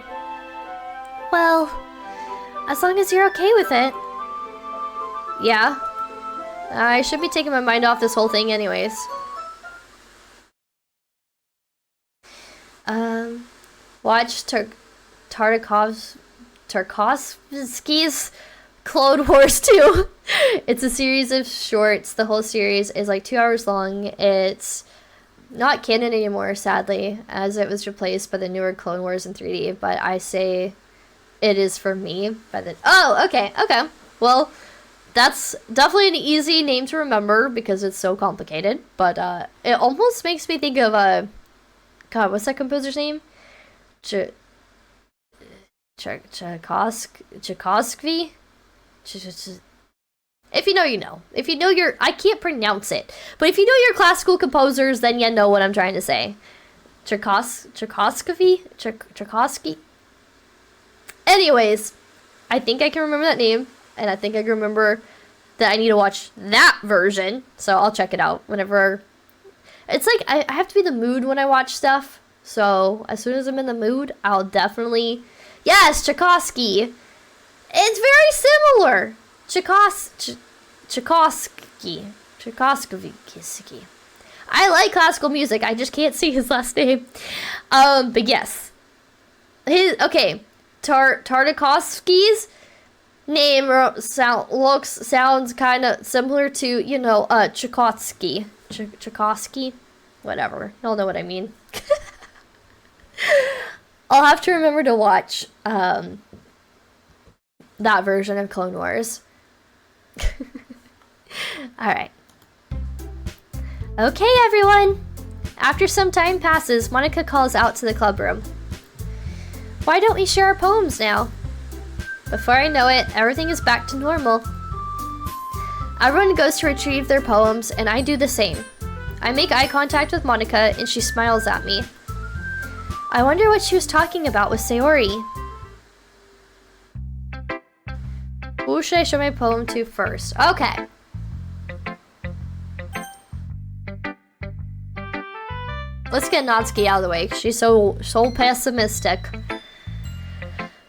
Well, as long as you're okay with it. Yeah. I should be taking my mind off this whole thing anyways. Watch Tarkovsky's Clone Wars 2. It's a series of shorts. The whole series is like 2 hours long. It's not canon anymore, sadly, as it was replaced by the newer Clone Wars in 3D, but I say it is for me. Oh, okay. Well, that's definitely an easy name to remember because it's so complicated, but it almost makes me think of God, what's that composer's name? Tchaikovsky? If you know, you know. If you know your... I can't pronounce it. But if you know your classical composers, then you know what I'm trying to say. Tchaikovsky? Anyways, I think I can remember that name. And I think I can remember that I need to watch that version. So I'll check it out whenever... It's like, I have to be in the mood when I watch stuff. So as soon as I'm in the mood, I'll definitely... Yes, Tchaikovsky. It's very similar. Tchaikovsky. I like classical music. I just can't see his last name. But yes. Tartakovsky's name sounds kind of similar to, you know, Tchaikovsky. Tchaikovsky? Whatever. Y'all know what I mean. I'll have to remember to watch that version of Clone Wars. Alright. Okay, everyone. After some time passes, Monica calls out to the club room. Why don't we share our poems now? Before I know it, everything is back to normal. Everyone goes to retrieve their poems, and I do the same. I make eye contact with Monica, and she smiles at me. I wonder what she was talking about with Sayori. Who should I show my poem to first? Okay. Let's get Natsuki out of the way. She's so pessimistic.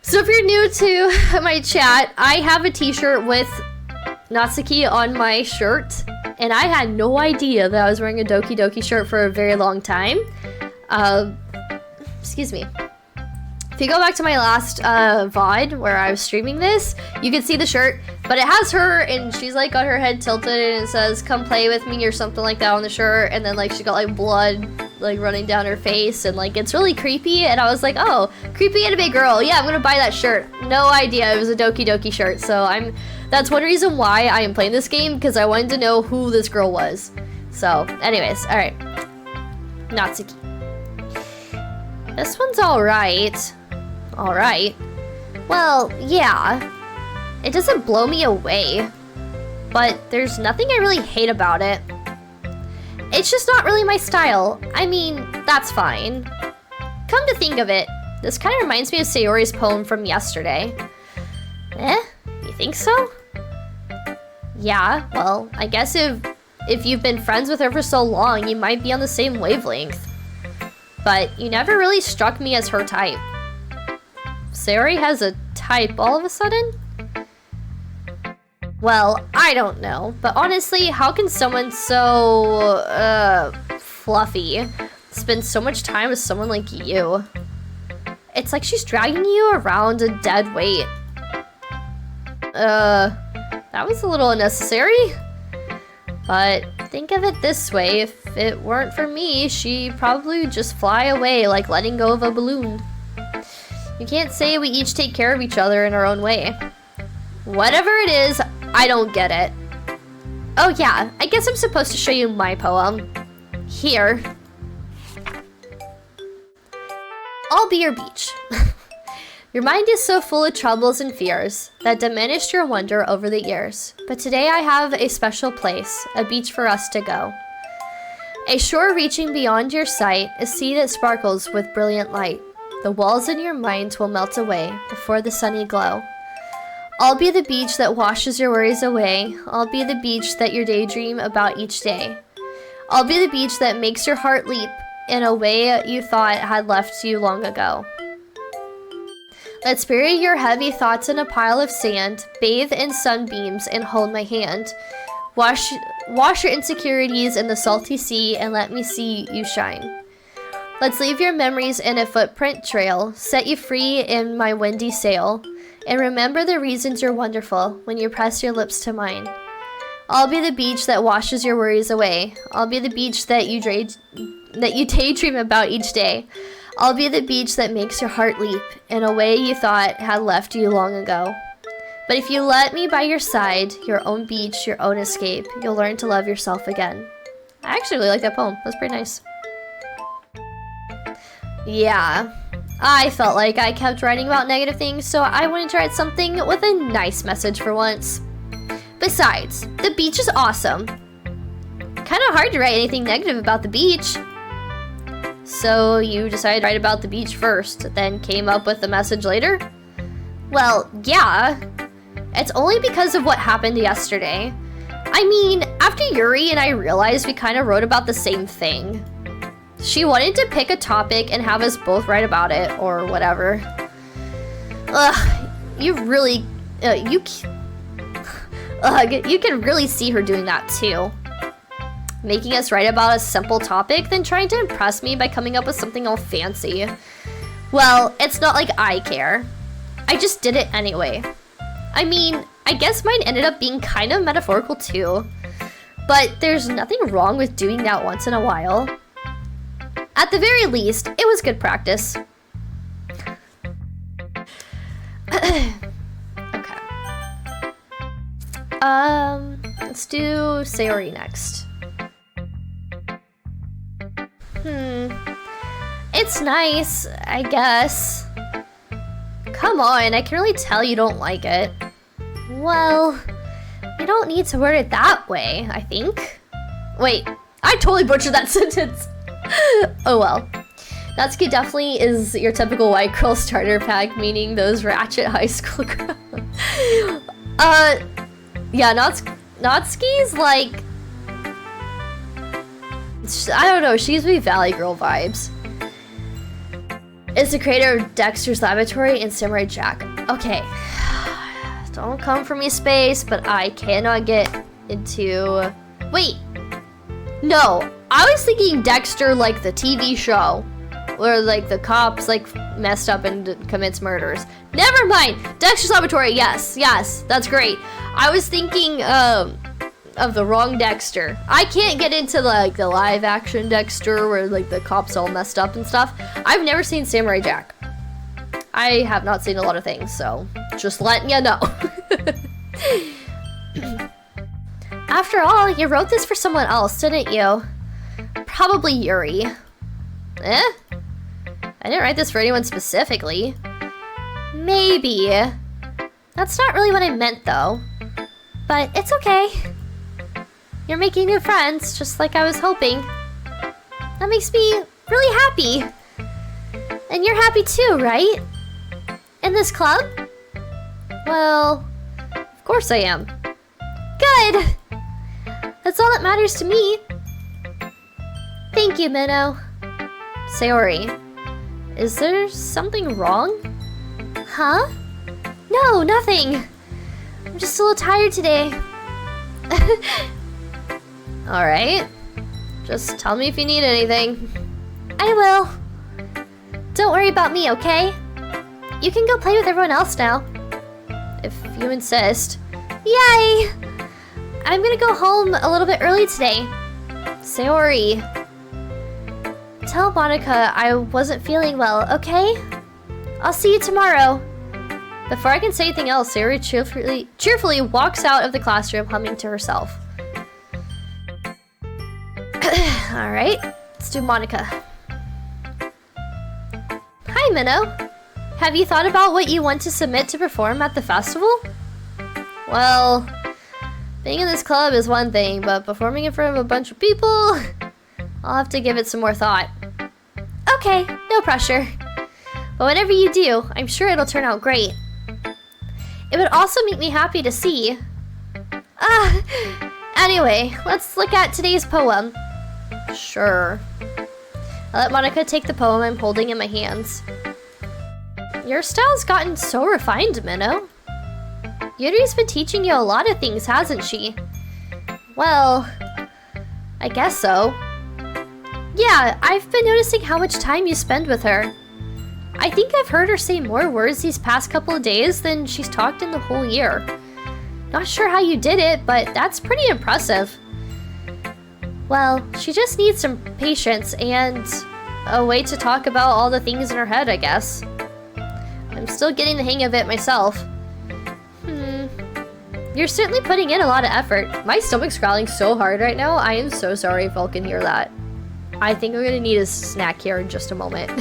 So if you're new to my chat, I have a t-shirt with Natsuki on my shirt. And I had no idea that I was wearing a Doki Doki shirt for a very long time. Excuse me. If you go back to my last VOD where I was streaming this, you can see the shirt, but it has her and she's like got her head tilted and it says "come play with me" or something like that on the shirt, and then like she got like blood like running down her face and like it's really creepy, and I was like, oh, creepy anime girl, yeah, I'm gonna buy that shirt. No idea it was a Doki Doki shirt, so that's one reason why I am playing this game, because I wanted to know who this girl was. So anyways, alright. Natsuki. This one's alright. Alright. Well, yeah. It doesn't blow me away, but there's nothing I really hate about it. It's just not really my style. I mean, that's fine. Come to think of it, this kind of reminds me of Sayori's poem from yesterday. You think so? Yeah, well, I guess if you've been friends with her for so long, you might be on the same wavelength. But you never really struck me as her type. Sayori has a type all of a sudden? Well, I don't know, but honestly, how can someone so, fluffy spend so much time with someone like you? It's like she's dragging you around a dead weight. That was a little unnecessary. But think of it this way, if it weren't for me, she'd probably just fly away like letting go of a balloon. You can't say we each take care of each other in our own way. Whatever it is, I don't get it. Oh yeah, I guess I'm supposed to show you my poem. Here. I'll be your beach. Your mind is so full of troubles and fears that diminished your wonder over the years. But today I have a special place, a beach for us to go. A shore reaching beyond your sight, a sea that sparkles with brilliant light. The walls in your mind will melt away before the sunny glow. I'll be the beach that washes your worries away. I'll be the beach that you daydream about each day. I'll be the beach that makes your heart leap in a way you thought had left you long ago. Let's bury your heavy thoughts in a pile of sand, bathe in sunbeams, and hold my hand. Wash your insecurities in the salty sea and let me see you shine. Let's leave your memories in a footprint trail, set you free in my windy sail, and remember the reasons you're wonderful when you press your lips to mine. I'll be the beach that washes your worries away. I'll be the beach that you daydream about each day. I'll be the beach that makes your heart leap in a way you thought had left you long ago. But if you let me by your side, your own beach, your own escape, you'll learn to love yourself again. I actually really like that poem. That's pretty nice. Yeah, I felt like I kept writing about negative things, so I wanted to write something with a nice message for once. Besides, the beach is awesome. Kind of hard to write anything negative about the beach. So you decided to write about the beach first, then came up with the message later? Well, yeah. It's only because of what happened yesterday. I mean, after Yuri and I realized we kind of wrote about the same thing. She wanted to pick a topic and have us both write about it, or whatever. Ugh, you can really see her doing that too. Making us write about a simple topic, then trying to impress me by coming up with something all fancy. Well, it's not like I care. I just did it anyway. I mean, I guess mine ended up being kind of metaphorical too. But there's nothing wrong with doing that once in a while. At the very least, it was good practice. Okay. Let's do Sayori next. It's nice, I guess. Come on, I can really tell you don't like it. Well, you don't need to word it that way, I think. Wait, I totally butchered that sentence. Oh well. Natsuki definitely is your typical white girl starter pack, meaning those ratchet high school girls. Yeah, Natsuki's like... I don't know, she gives me Valley Girl vibes. Is the creator of Dexter's Laboratory and Samurai Jack. Okay. Don't come for me, Space, but I cannot get into... Wait! No, I was thinking Dexter like the TV show. Where like the cops like messed up and commits murders. Never mind! Dexter's Laboratory, yes, that's great. I was thinking of the wrong Dexter. I can't get into like the live action Dexter where like the cops all messed up and stuff. I've never seen Samurai Jack. I have not seen a lot of things, so just letting you know. After all, you wrote this for someone else, didn't you? Probably Yuri. Eh? I didn't write this for anyone specifically. Maybe. That's not really what I meant, though. But it's okay. You're making new friends, just like I was hoping. That makes me really happy. And you're happy too, right? In this club? Well, of course I am. Good! That's all that matters to me. Thank you, Minnow. Sayori, is there something wrong? Huh? No, nothing. I'm just a little tired today. Alright. Just tell me if you need anything. I will. Don't worry about me, okay? You can go play with everyone else now. If you insist. Yay! I'm gonna go home a little bit early today. Sayori. Tell Monica I wasn't feeling well, okay? I'll see you tomorrow. Before I can say anything else, Sayori cheerfully walks out of the classroom, humming to herself. Alright, let's do Monica. Hi, Minnow. Have you thought about what you want to submit to perform at the festival? Well, being in this club is one thing, but performing in front of a bunch of people, I'll have to give it some more thought. Okay, no pressure. But whatever you do, I'm sure it'll turn out great. It would also make me happy to see. Anyway, let's look at today's poem. Sure. I let Monica take the poem I'm holding in my hands. Your style's gotten so refined, Minnow. Yuri's been teaching you a lot of things, hasn't she? Well, I guess so. Yeah, I've been noticing how much time you spend with her. I think I've heard her say more words these past couple of days than she's talked in the whole year. Not sure how you did it, but that's pretty impressive. Well, she just needs some patience and a way to talk about all the things in her head, I guess. I'm still getting the hang of it myself. You're certainly putting in a lot of effort. My stomach's growling so hard right now. I am so sorry if all can hear that. I think we're gonna need a snack here in just a moment.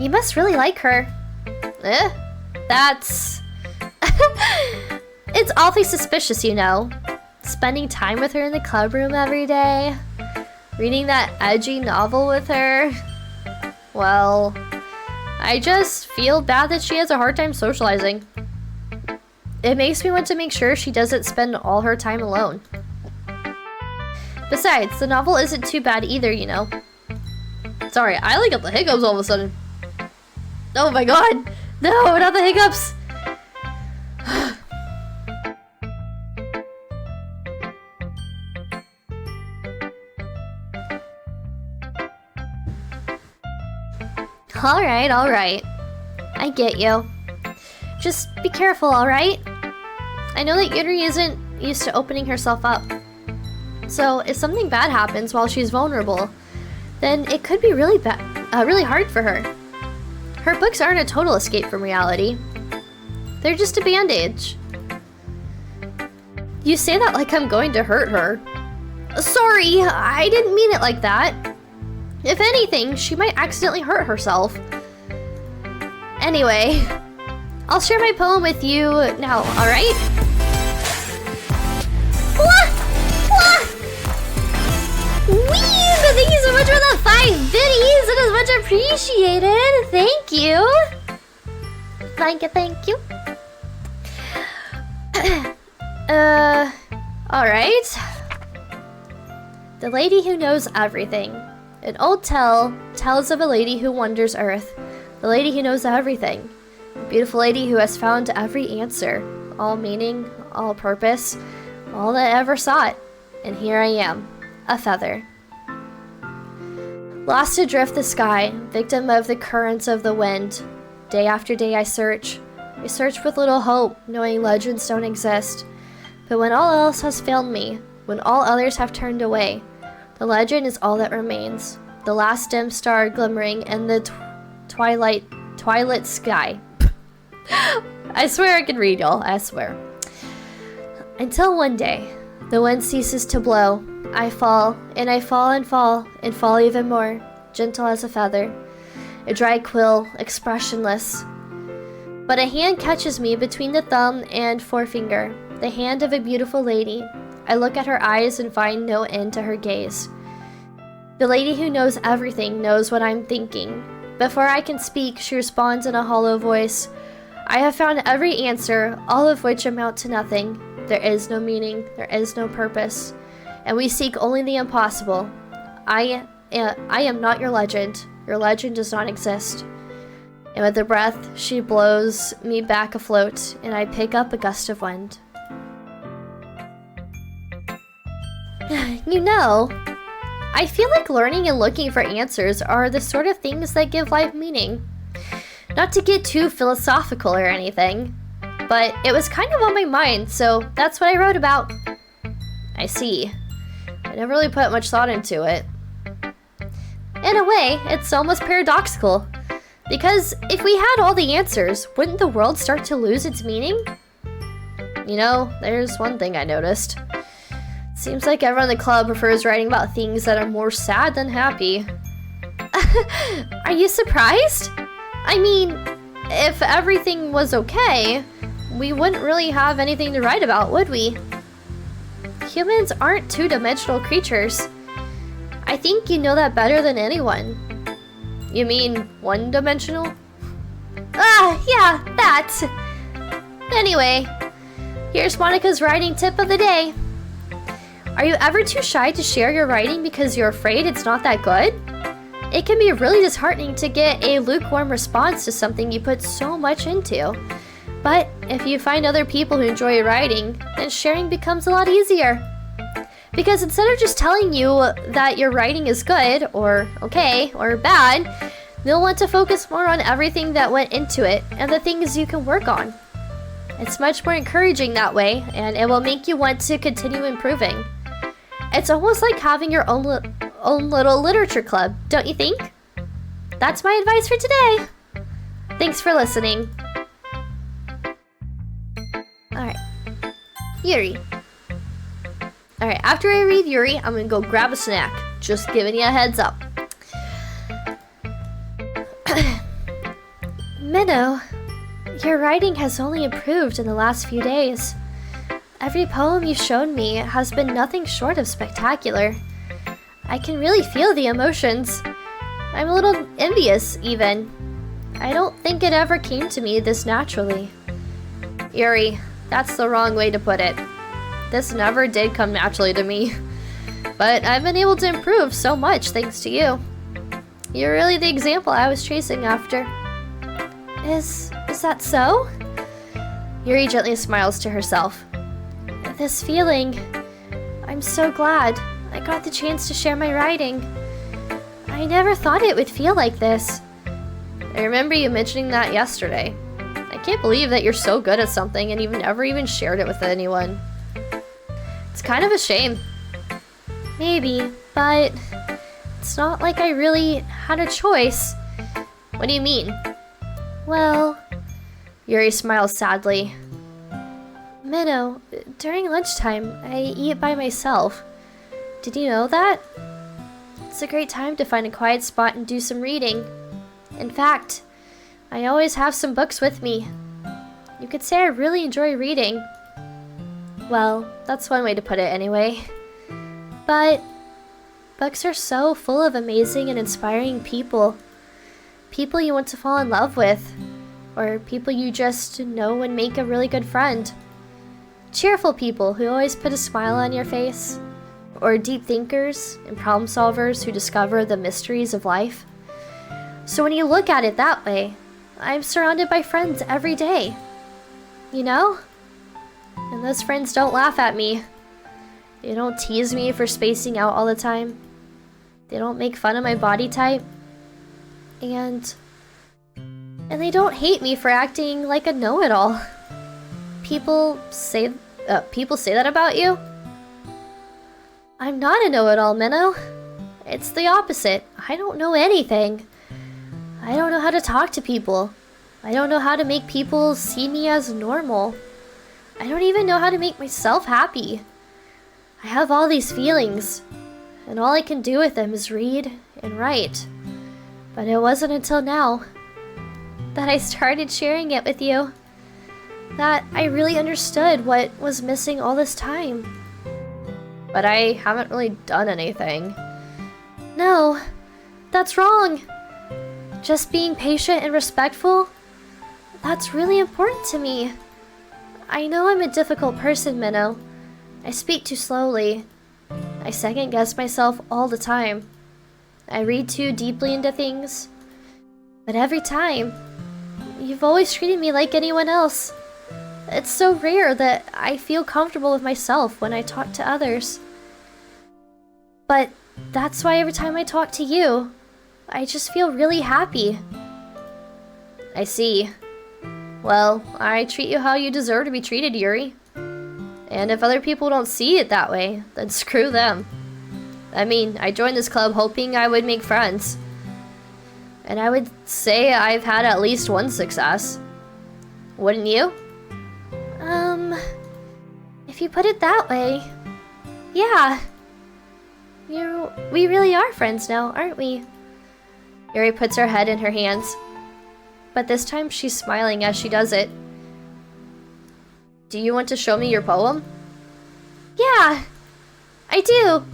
You must really like her. That's... It's awfully suspicious, you know. Spending time with her in the club room every day. Reading that edgy novel with her. Well, I just feel bad that she has a hard time socializing. It makes me want to make sure she doesn't spend all her time alone. Besides, the novel isn't too bad either, you know. Sorry, I like got the hiccups all of a sudden. Oh my god! No, not the hiccups! Alright. I get you. Just be careful, alright? I know that Yuri isn't used to opening herself up. So, if something bad happens while she's vulnerable, then it could be really hard for her. Her books aren't a total escape from reality. They're just a bandage. You say that like I'm going to hurt her. Sorry, I didn't mean it like that. If anything, she might accidentally hurt herself. Anyway, I'll share my poem with you now, alright? Wee! Thank you so much for the 5 biddies! It is much appreciated! Thank you! Thank you. Alright. The Lady Who Knows Everything. An old tale tells of a lady who wanders earth. The lady who knows everything. A beautiful lady who has found every answer. All meaning, all purpose, all that ever sought. And here I am, a feather. Lost adrift the sky, victim of the currents of the wind. Day after day I search with little hope, knowing legends don't exist. But when all else has failed me, when all others have turned away, the legend is all that remains. The last dim star glimmering in the twilight sky. I swear I can read, y'all. I swear. Until one day, the wind ceases to blow. I fall, and I fall and fall, and fall even more, gentle as a feather. A dry quill, expressionless, But a hand catches me between the thumb and forefinger, the hand of a beautiful lady. I look at her eyes and find no end to her gaze. The lady who knows everything knows what I'm thinking. Before I can speak, she responds in a hollow voice. I have found every answer, all of which amount to nothing. There is no meaning, there is no purpose, and we seek only the impossible. I am not your legend. Your legend does not exist. And with a breath, she blows me back afloat, and I pick up a gust of wind. You know, I feel like learning and looking for answers are the sort of things that give life meaning. Not to get too philosophical or anything, but it was kind of on my mind, so that's what I wrote about. I see. I never really put much thought into it. In a way, it's almost paradoxical. Because if we had all the answers, wouldn't the world start to lose its meaning? You know, there's one thing I noticed. Seems like everyone in the club prefers writing about things that are more sad than happy. Are you surprised? I mean, if everything was okay, we wouldn't really have anything to write about, would we? Humans aren't two-dimensional creatures. I think you know that better than anyone. You mean one-dimensional? Yeah, that! Anyway, here's Monica's writing tip of the day. Are you ever too shy to share your writing because you're afraid it's not that good? It can be really disheartening to get a lukewarm response to something you put so much into. But if you find other people who enjoy your writing, then sharing becomes a lot easier. Because instead of just telling you that your writing is good, or okay, or bad, they'll want to focus more on everything that went into it and the things you can work on. It's much more encouraging that way, and it will make you want to continue improving. It's almost like having your own little literature club, don't you think? That's my advice for today. Thanks for listening. Alright. Yuri. Alright, after I read Yuri, I'm gonna go grab a snack. Just giving you a heads up. Minnow, your writing has only improved in the last few days. Every poem you've shown me has been nothing short of spectacular. I can really feel the emotions. I'm a little envious, even. I don't think it ever came to me this naturally. Yuri, that's the wrong way to put it. This never did come naturally to me. But I've been able to improve so much thanks to you. You're really the example I was chasing after. Is that so? Yuri gently smiles to herself. This feeling, I'm so glad I got the chance to share my writing. I never thought it would feel like this. I remember you mentioning that yesterday. I can't believe that you're so good at something and you've never even shared it with anyone. It's kind of a shame. Maybe, but it's not like I really had a choice. What do you mean? Well, Yuri smiles sadly. Minnow, during lunchtime, I eat by myself. Did you know that? It's a great time to find a quiet spot and do some reading. In fact, I always have some books with me. You could say I really enjoy reading. Well, that's one way to put it anyway. But books are so full of amazing and inspiring people. People you want to fall in love with, or people you just know and make a really good friend. Cheerful people who always put a smile on your face, or deep thinkers and problem solvers who discover the mysteries of life. So when you look at it that way, I'm surrounded by friends every day. You know? And those friends don't laugh at me. They don't tease me for spacing out all the time. They don't make fun of my body type. And they don't hate me for acting like a know-it-all. People say that about you? I'm not a know-it-all, Minnow. It's the opposite. I don't know anything. I don't know how to talk to people. I don't know how to make people see me as normal. I don't even know how to make myself happy. I have all these feelings, and all I can do with them is read and write. But it wasn't until now. that I started sharing it with you. That I really understood what was missing all this time. But I haven't really done anything. No, that's wrong. Just being patient and respectful, that's really important to me. I know I'm a difficult person, Minnow. I speak too slowly. I second guess myself all the time. I read too deeply into things. But every time, you've always treated me like anyone else. It's so rare that I feel comfortable with myself when I talk to others. But that's why every time I talk to you, I just feel really happy. I see. Well, I treat you how you deserve to be treated, Yuri. And if other people don't see it that way, then screw them. I mean, I joined this club hoping I would make friends. And I would say I've had at least one success. Wouldn't you? If you put it that way, yeah. We really are friends now, aren't we? Yuri puts her head in her hands. But this time she's smiling as she does it. Do you want to show me your poem? Yeah, I do.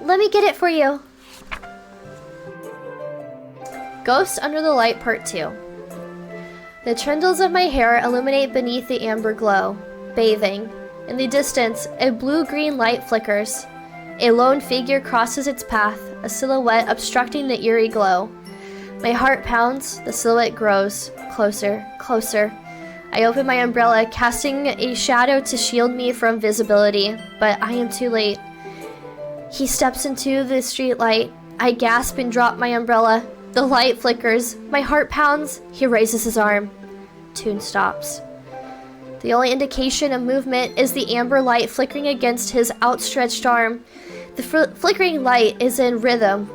Let me get it for you. Ghost Under the Light Part 2. The trindles of my hair illuminate beneath the amber glow, bathing. In the distance, a blue-green light flickers. A lone figure crosses its path, a silhouette obstructing the eerie glow. My heart pounds, the silhouette grows. Closer, closer. I open my umbrella, casting a shadow to shield me from visibility, but I am too late. He steps into the street light. I gasp and drop my umbrella. The light flickers. My heart pounds. He raises his arm. Tune stops. The only indication of movement is the amber light flickering against his outstretched arm. The flickering light is in rhythm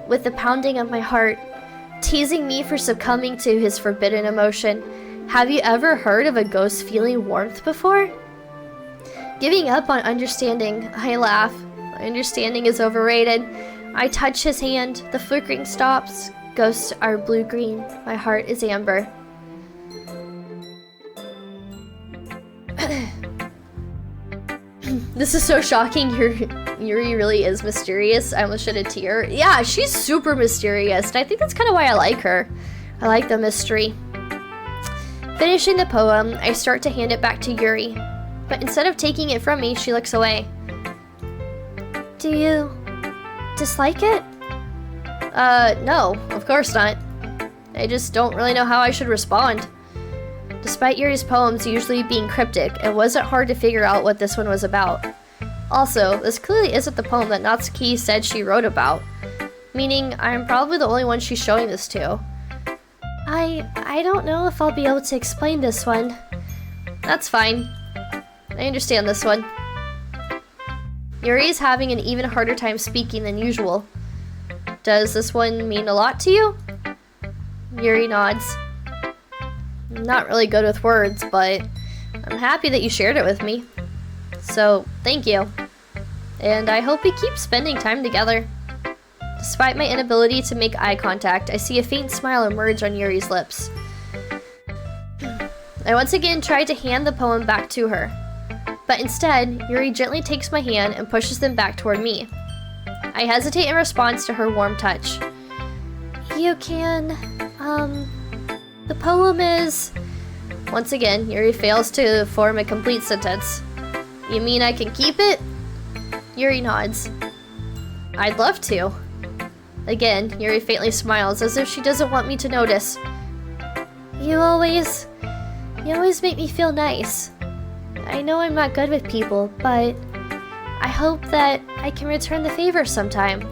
with the pounding of my heart, teasing me for succumbing to his forbidden emotion. Have you ever heard of a ghost feeling warmth before? Giving up on understanding, I laugh. Understanding is overrated. I touch his hand. The flickering stops. Ghosts are blue-green. My heart is amber. This is so shocking. Yuri really is mysterious. I almost shed a tear. Yeah, she's super mysterious, and I think that's kind of why I like her. I like the mystery. Finishing the poem, I start to hand it back to Yuri, but instead of taking it from me, she looks away. Do you dislike it? No, of course not. I just don't really know how I should respond. Despite Yuri's poems usually being cryptic, it wasn't hard to figure out what this one was about. Also, this clearly isn't the poem that Natsuki said she wrote about, meaning I'm probably the only one she's showing this to. I don't know if I'll be able to explain this one. That's fine. I understand this one. Yuri is having an even harder time speaking than usual. Does this one mean a lot to you? Yuri nods. I'm not really good with words, but I'm happy that you shared it with me. So, thank you. And I hope we keep spending time together. Despite my inability to make eye contact, I see a faint smile emerge on Yuri's lips. I once again tried to hand the poem back to her. But instead, Yuri gently takes my hand and pushes them back toward me. I hesitate in response to her warm touch. You can, the poem is... Once again, Yuri fails to form a complete sentence. You mean I can keep it? Yuri nods. I'd love to. Again, Yuri faintly smiles as if she doesn't want me to notice. You always make me feel nice. I know I'm not good with people, but I hope that I can return the favor sometime.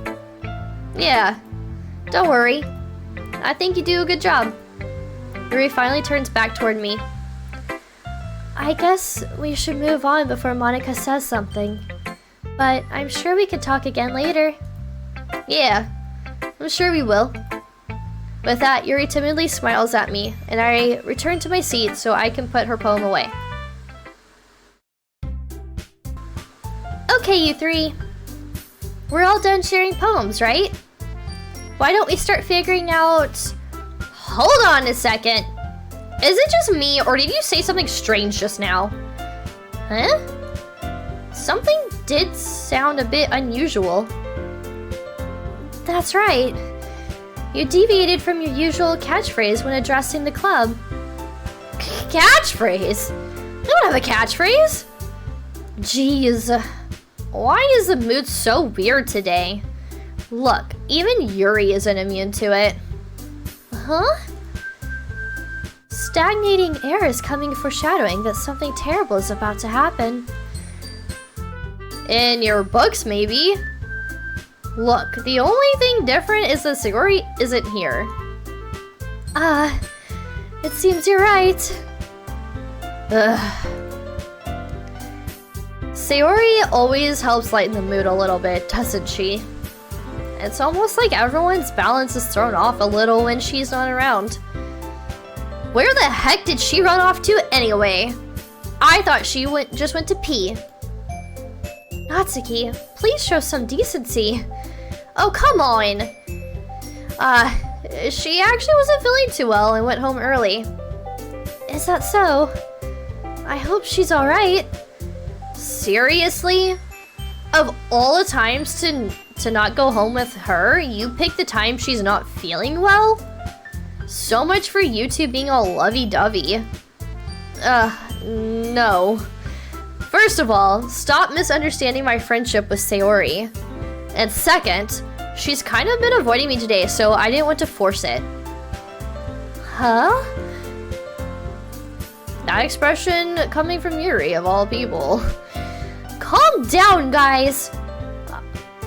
Yeah, don't worry. I think you do a good job. Yuri finally turns back toward me. I guess we should move on before Monica says something. But I'm sure we could talk again later. Yeah, I'm sure we will. With that, Yuri timidly smiles at me, and I return to my seat so I can put her poem away. Okay, you three. We're all done sharing poems, right? Why don't we start figuring out Hold on a second. Is it just me, or did you say something strange just now? Huh? Something did sound a bit unusual. That's right. You deviated from your usual catchphrase when addressing the club. Catchphrase? I don't have a catchphrase. Jeez. Why is the mood so weird today? Look, even Yuri isn't immune to it. Huh? Stagnating air is coming, foreshadowing that something terrible is about to happen. In your books, maybe? Look, the only thing different is that Sayori isn't here. It seems you're right. Ugh. Sayori always helps lighten the mood a little bit, doesn't she? It's almost like everyone's balance is thrown off a little when she's not around. Where the heck did she run off to anyway? I thought she just went to pee. Natsuki, please show some decency. Oh, come on. She actually wasn't feeling too well and went home early. Is that so? I hope she's alright. Seriously? Of all the times to not go home with her, you pick the time she's not feeling well? So much for you two being all lovey-dovey. No. First of all, stop misunderstanding my friendship with Sayori. And second, she's kind of been avoiding me today, so I didn't want to force it. Huh? That expression coming from Yuri, of all people. Calm down, guys!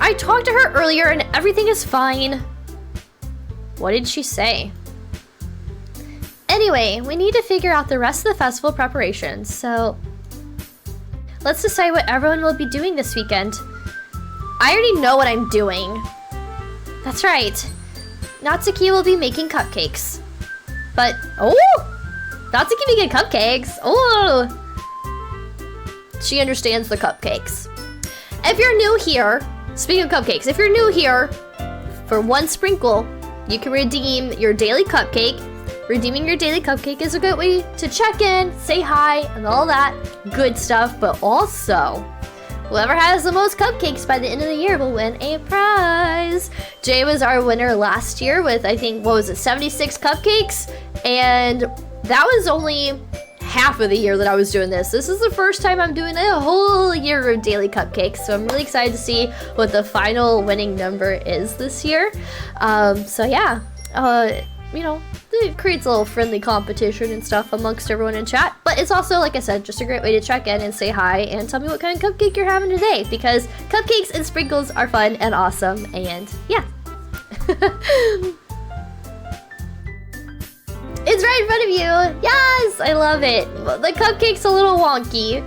I talked to her earlier and everything is fine. What did she say? Anyway, we need to figure out the rest of the festival preparations, so let's decide what everyone will be doing this weekend. I already know what I'm doing. That's right. Natsuki will be making cupcakes. But, oh! Natsuki making cupcakes! Oh! She understands the cupcakes. If you're new here, speaking of cupcakes, if you're new here, for 1 sprinkle, you can redeem your daily cupcake. Redeeming your daily cupcake is a good way to check in, say hi, and all that good stuff, but also, whoever has the most cupcakes by the end of the year will win a prize. Jay was our winner last year with, I think, what was it, 76 cupcakes? And that was only half of the year that I was doing this. This is the first time I'm doing a whole year of daily cupcakes, so I'm really excited to see what the final winning number is this year. So yeah, you know, it creates a little friendly competition and stuff amongst everyone in chat, but it's also, like I said, just a great way to check in and say hi and tell me what kind of cupcake you're having today, because cupcakes and sprinkles are fun and awesome, and yeah. It's right in front of you! Yes! I love it! The cupcake's a little wonky,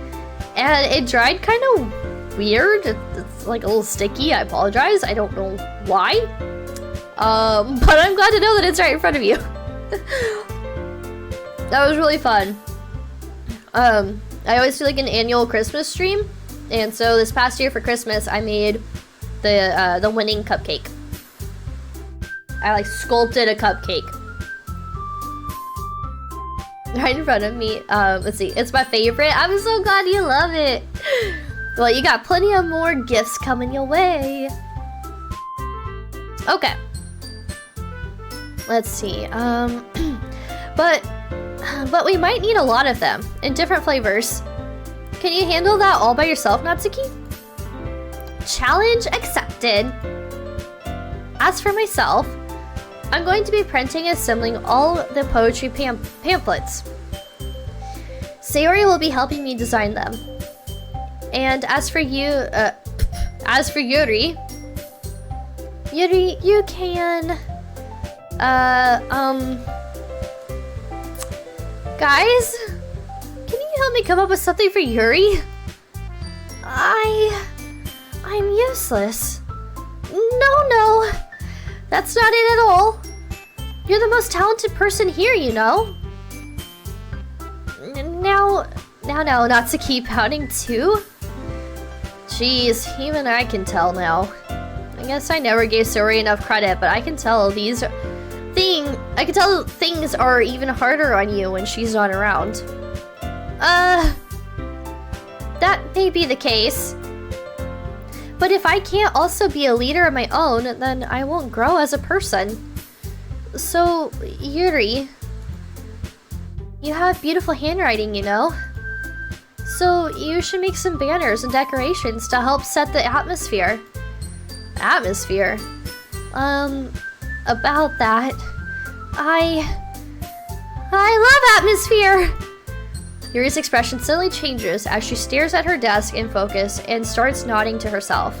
and it dried kind of weird. It's like a little sticky, I apologize. I don't know why. But I'm glad to know that it's right in front of you. That was really fun. I always do like an annual Christmas stream, and so this past year for Christmas I made the winning cupcake. I like sculpted a cupcake right in front of me. Let's see, it's my favorite. I'm so glad you love it. Well, you got plenty of more gifts coming your way. Okay. Let's see, but we might need a lot of them, in different flavors. Can you handle that all by yourself, Natsuki? Challenge accepted. As for myself, I'm going to be printing and assembling all the poetry pamphlets. Sayori will be helping me design them. And as for Yuri, you can... Guys? Can you help me come up with something for Yuri? I'm useless. No. That's not it at all. You're the most talented person here, you know. Now, Natsuki pouting too? Jeez, even I can tell now. I guess I never gave Sayori enough credit, but I can tell these I can tell things are even harder on you when she's not around. That may be the case. But if I can't also be a leader of my own, then I won't grow as a person. So, Yuri, you have beautiful handwriting, you know? So you should make some banners and decorations to help set the atmosphere. Atmosphere? About that, I love atmosphere! Yuri's expression suddenly changes as she stares at her desk in focus and starts nodding to herself.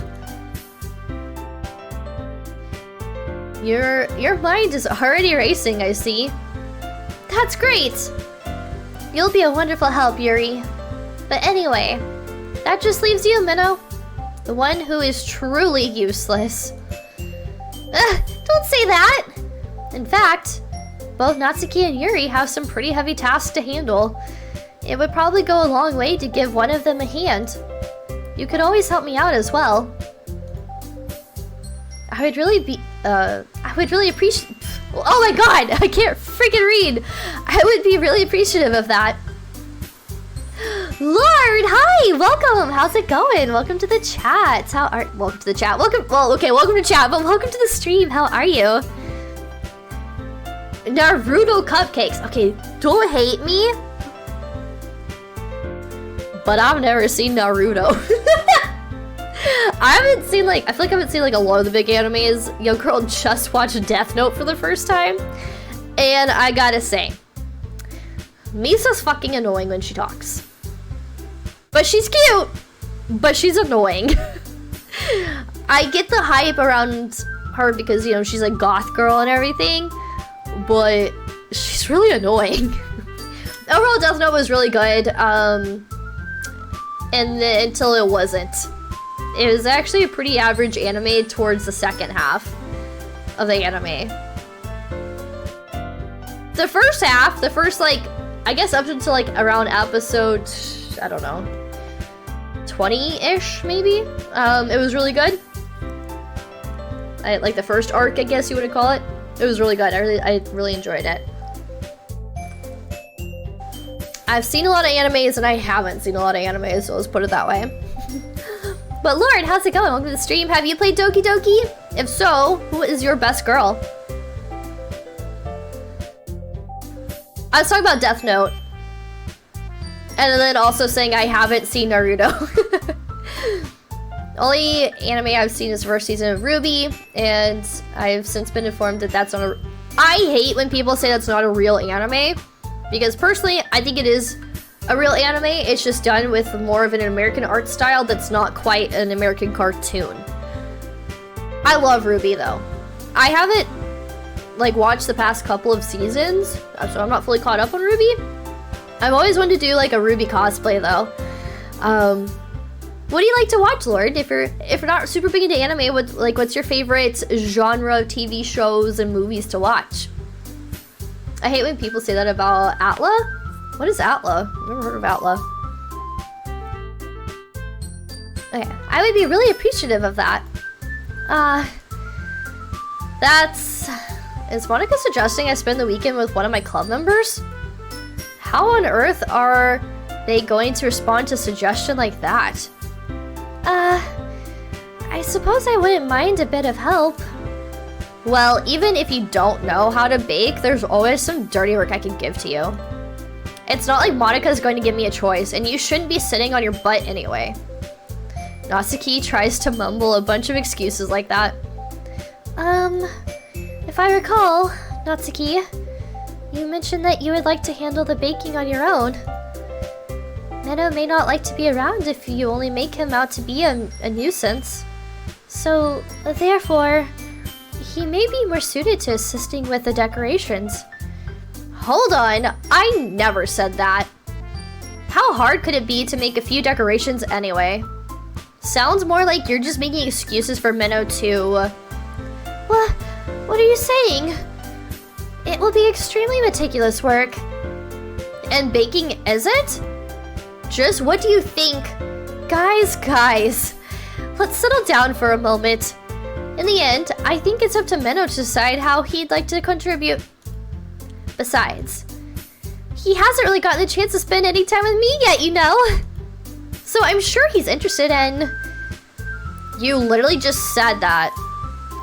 Your mind is already racing, I see. That's great! You'll be a wonderful help, Yuri. But anyway, that just leaves you, Minnow. The one who is truly useless. Don't say that! In fact, both Natsuki and Yuri have some pretty heavy tasks to handle. It would probably go a long way to give one of them a hand. You could always help me out as well. I would really appreciate... Oh my god! I can't freaking read! I would be really appreciative of that. Lord, hi! Welcome! How's it going? Welcome to the chat. Welcome to the chat. Welcome to chat, but welcome to the stream. How are you? Naruto cupcakes. Okay, don't hate me. But I've never seen Naruto. I feel like I haven't seen like a lot of the big animes. Young girl just watched Death Note for the first time. And I gotta say, Misa's fucking annoying when she talks. But she's cute, but she's annoying. I get the hype around her because, you know, she's a goth girl and everything, but she's really annoying. Overall, Death Note was really good, and then, until it wasn't. It was actually a pretty average anime towards the second half of the anime. The first half, like, I guess up until like around episode, I don't know, 20-ish maybe. It was really good. Like the first arc, I guess you would call it. It was really good. I really enjoyed it. I've seen a lot of animes and I haven't seen a lot of animes, so let's put it that way. But Lord, how's it going? Welcome to the stream. Have you played Doki Doki? If so, who is your best girl? I was talking about Death Note. And then also saying I haven't seen Naruto. Only anime I've seen is the first season of Ruby, and I've since been informed that that's not a... I hate when people say that's not a real anime, because personally, I think it is a real anime. It's just done with more of an American art style that's not quite an American cartoon. I love Ruby, though. I haven't, like, watched the past couple of seasons, so I'm not fully caught up on Ruby. I've always wanted to do, like, a Ruby cosplay, though. What do you like to watch, Lord? If you're not super big into anime, what's your favorite genre of TV shows and movies to watch? I hate when people say that about Atla. What is Atla? I've never heard of Atla. Okay, I would be really appreciative of that. Is Monica suggesting I spend the weekend with one of my club members? How on earth are they going to respond to a suggestion like that? I suppose I wouldn't mind a bit of help. Well, even if you don't know how to bake, there's always some dirty work I can give to you. It's not like Monica's going to give me a choice, and you shouldn't be sitting on your butt anyway. Natsuki tries to mumble a bunch of excuses like that. If I recall, Natsuki, you mentioned that you would like to handle the baking on your own. Meadow may not like to be around if you only make him out to be a nuisance. So, therefore, he may be more suited to assisting with the decorations. Hold on, I never said that. How hard could it be to make a few decorations anyway? Sounds more like you're just making excuses for Minnow to... What are you saying? It will be extremely meticulous work. And baking isn't? Just what do you think? Guys, let's settle down for a moment. In the end, I think it's up to Menno to decide how he'd like to contribute. Besides, he hasn't really gotten the chance to spend any time with me yet, you know? So I'm sure he's interested in... You literally just said that.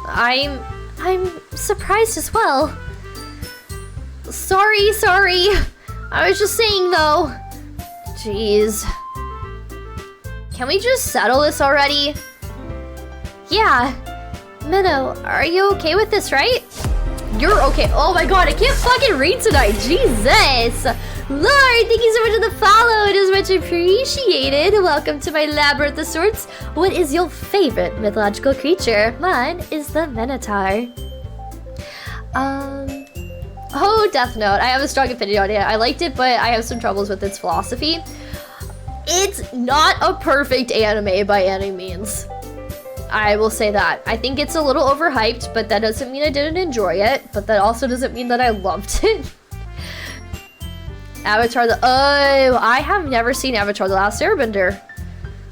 I'm surprised as well. Sorry. I was just saying though. Jeez. Can we just settle this already? Yeah. Menno, are you okay with this, right? You're okay. Oh my god, I can't fucking read tonight. Jesus. Lord, thank you so much for the follow. It is much appreciated. Welcome to my Labyrinth of Sorts. What is your favorite mythological creature? Mine is the Minotaur. Oh, Death Note. I have a strong opinion on it. I liked it, but I have some troubles with its philosophy. It's not a perfect anime by any means. I will say that. I think it's a little overhyped, but that doesn't mean I didn't enjoy it. But that also doesn't mean that I loved it. Avatar the... Oh, I have never seen Avatar the Last Airbender.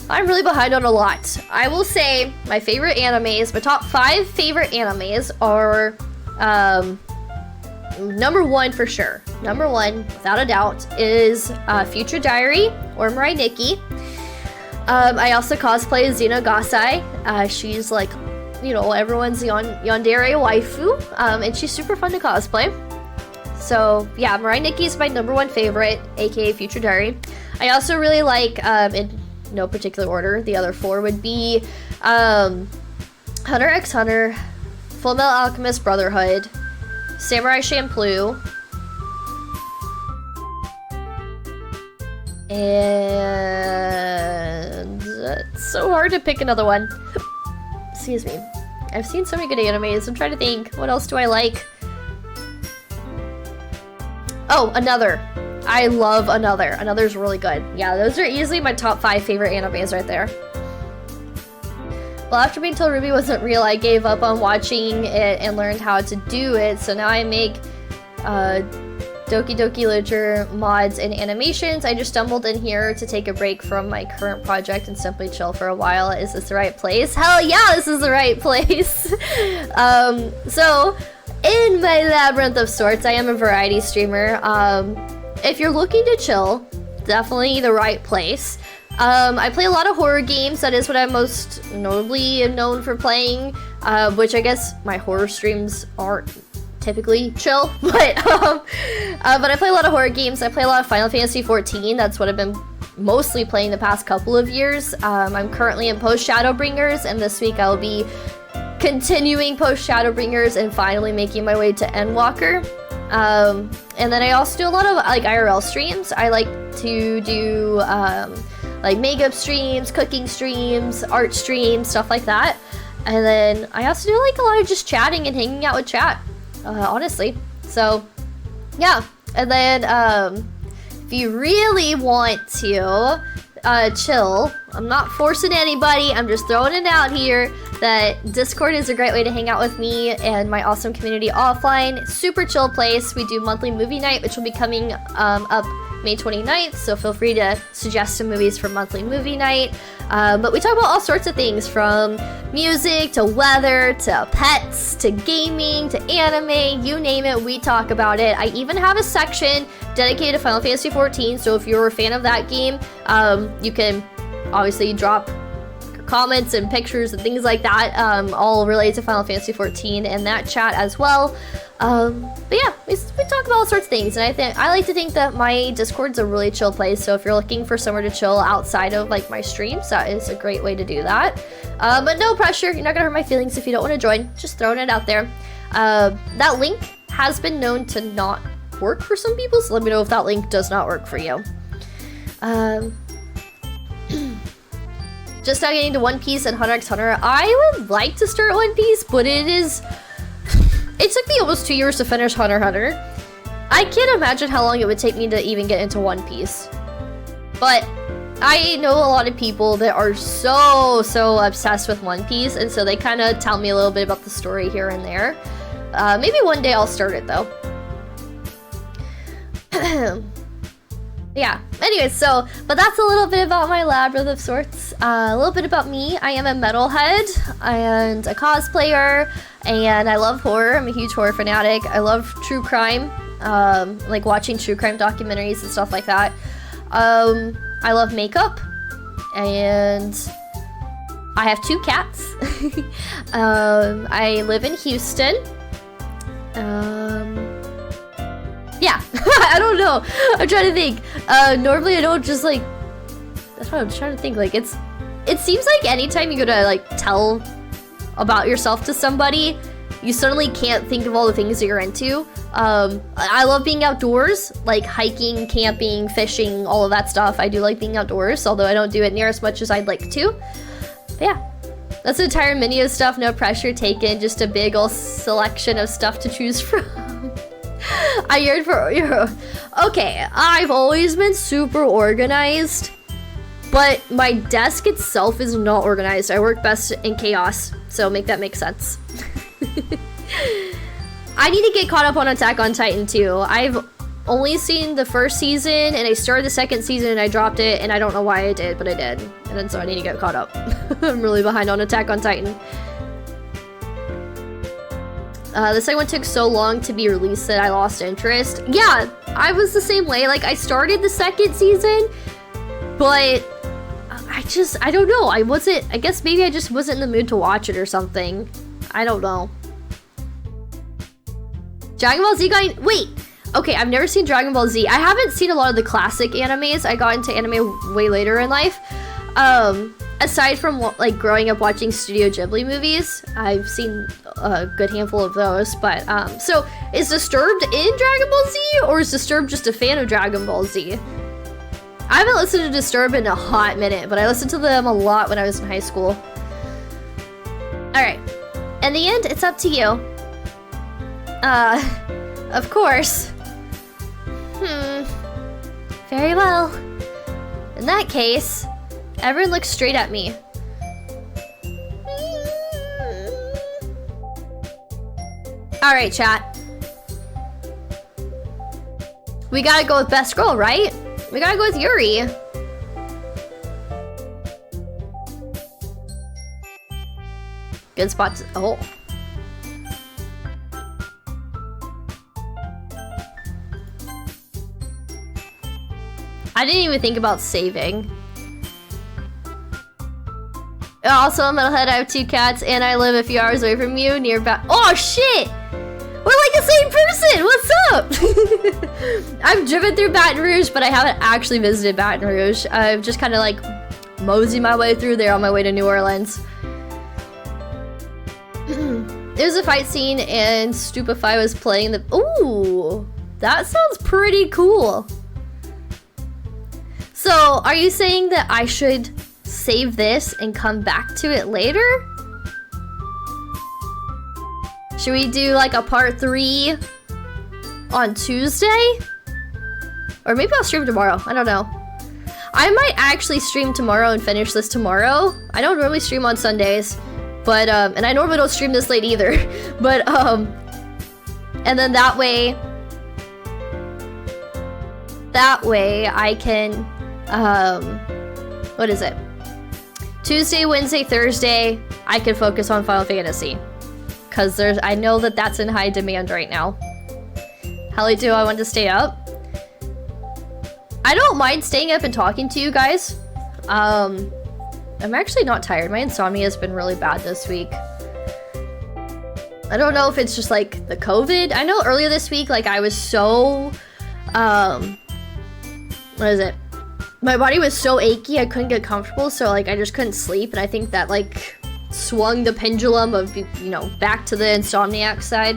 I'm really behind on a lot. I will say my favorite animes, my top 5 favorite animes are... number 1 for sure. Number 1, without a doubt, is Future Diary or Mirai Nikki. I also cosplay as Xeno Gasai. She's like, you know, everyone's yandere waifu, and she's super fun to cosplay. So yeah, Mirai Nikki is my number 1 favorite, aka Future Diary. I also really like, in no particular order, the other 4 would be Hunter x Hunter, Fullmetal Alchemist Brotherhood, Samurai Champloo, and it's so hard to pick another one. Excuse me. I've seen so many good animes. I'm trying to think. What else do I like? Oh, Another. I love Another. Another's really good. Yeah, those are easily my top 5 favorite animes right there. Well, after being told Ruby wasn't real, I gave up on watching it and learned how to do it. So now I make Doki Doki Literature mods and animations. I just stumbled in here to take a break from my current project and simply chill for a while. Is this the right place? Hell yeah, this is the right place. So in my Labyrinth of Sorts, I am a variety streamer. If you're looking to chill, definitely the right place. I play a lot of horror games. That is what I'm most notably known for playing, which I guess my horror streams aren't typically chill, but I play a lot of horror games. I play a lot of Final Fantasy XIV. That's what I've been mostly playing the past couple of years. I'm currently in post Shadowbringers, and this week I'll be continuing post Shadowbringers and finally making my way to Endwalker. And then I also do a lot of like IRL streams. I like to do like makeup streams, cooking streams, art streams, stuff like that. And then I also do like a lot of just chatting and hanging out with chat, honestly. So yeah. And then if you really want to chill, I'm not forcing anybody, I'm just throwing it out here that Discord is a great way to hang out with me and my awesome community offline. Super chill place. We do monthly movie night, which will be coming up May 29th, so feel free to suggest some movies for monthly movie night. But we talk about all sorts of things, from music to weather to pets to gaming to anime, you name it, we talk about it. I even have a section dedicated to Final Fantasy XIV, so if you're a fan of that game, you can obviously drop comments and pictures and things like that, all related to Final Fantasy XIV in that chat as well. But yeah, we talk about all sorts of things, and I like to think that my Discord's a really chill place, so if you're looking for somewhere to chill outside of like my streams, that is a great way to do that. But no pressure, you're not gonna hurt my feelings if you don't want to join, just throwing it out there. That link has been known to not work for some people, so let me know if that link does not work for you. Just now getting to One Piece and Hunter x Hunter. I would like to start One Piece, but it took me almost 2 years to finish Hunter x Hunter. I can't imagine how long it would take me to even get into One Piece. But I know a lot of people that are so obsessed with One Piece, and so they kind of tell me a little bit about the story here and there. Maybe one day I'll start it though. Yeah. Anyways, but that's a little bit about my labyrinth of sorts. A little bit about me. I am a metalhead and a cosplayer, and I love horror. I'm a huge horror fanatic. I love true crime, like watching true crime documentaries and stuff like that. I love makeup, and I have 2 cats. I live in Houston. Yeah, I don't know. I'm trying to think. Normally I don't just like, that's what I'm trying to think. Like it seems like anytime you go to like tell about yourself to somebody, you suddenly can't think of all the things that you're into. I love being outdoors, like hiking, camping, fishing, all of that stuff. I do like being outdoors, although I don't do it near as much as I'd like to. But yeah, that's the entire menu of stuff, no pressure taken, just a big ol' selection of stuff to choose from. I yearn for okay, I've always been super organized, but my desk itself is not organized. I work best in chaos, so make that make sense. I need to get caught up on Attack on Titan too. I've only seen the first season, and I started the second season and I dropped it, and I don't know why I did, but I did. And then so I need to get caught up. I'm really behind on Attack on Titan. The second one took so long to be released that I lost interest. Yeah, I was the same way. Like, I started the second season, but I don't know. I guess maybe I just wasn't in the mood to watch it or something. I don't know. Dragon Ball Z wait. Okay, I've never seen Dragon Ball Z. I haven't seen a lot of the classic animes. I got into anime way later in life. Aside from like growing up watching Studio Ghibli movies, I've seen a good handful of those. But so is Disturbed in Dragon Ball Z, or is Disturbed just a fan of Dragon Ball Z? I haven't listened to Disturbed in a hot minute, but I listened to them a lot when I was in high school. All right, in the end, it's up to you. Of course. Very well. In that case, everyone look straight at me. Alright, chat. We gotta go with best girl, right? We gotta go with Yuri. Good spot to, oh. I didn't even think about saving. Also, Metalhead, I have 2 cats, and I live a few hours away from you, near oh, shit! We're like the same person! What's up? I've driven through Baton Rouge, but I haven't actually visited Baton Rouge. I've just kind of like moseyed my way through there on my way to New Orleans. There's a fight scene, and Stupefy was playing the... Ooh! That sounds pretty cool. So, are you saying that I should save this and come back to it later? Should we do like a part 3 on Tuesday? Or maybe I'll stream tomorrow. I don't know. I might actually stream tomorrow and finish this tomorrow. I don't normally stream on Sundays, but and I normally don't stream this late either. But and then that way I can what is it? Tuesday, Wednesday, Thursday, I can focus on Final Fantasy. Cause I know that that's in high demand right now. How late do I want to stay up? I don't mind staying up and talking to you guys. I'm actually not tired. My insomnia has been really bad this week. I don't know if it's just like the COVID. I know earlier this week, like I was so, what is it? My body was so achy, I couldn't get comfortable, so like I just couldn't sleep, and I think that like swung the pendulum of, you know, back to the insomniac side.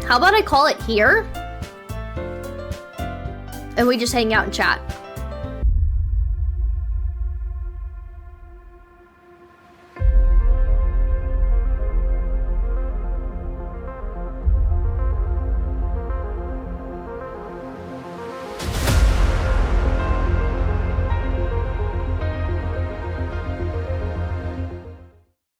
How about I call it here? And we just hang out and chat.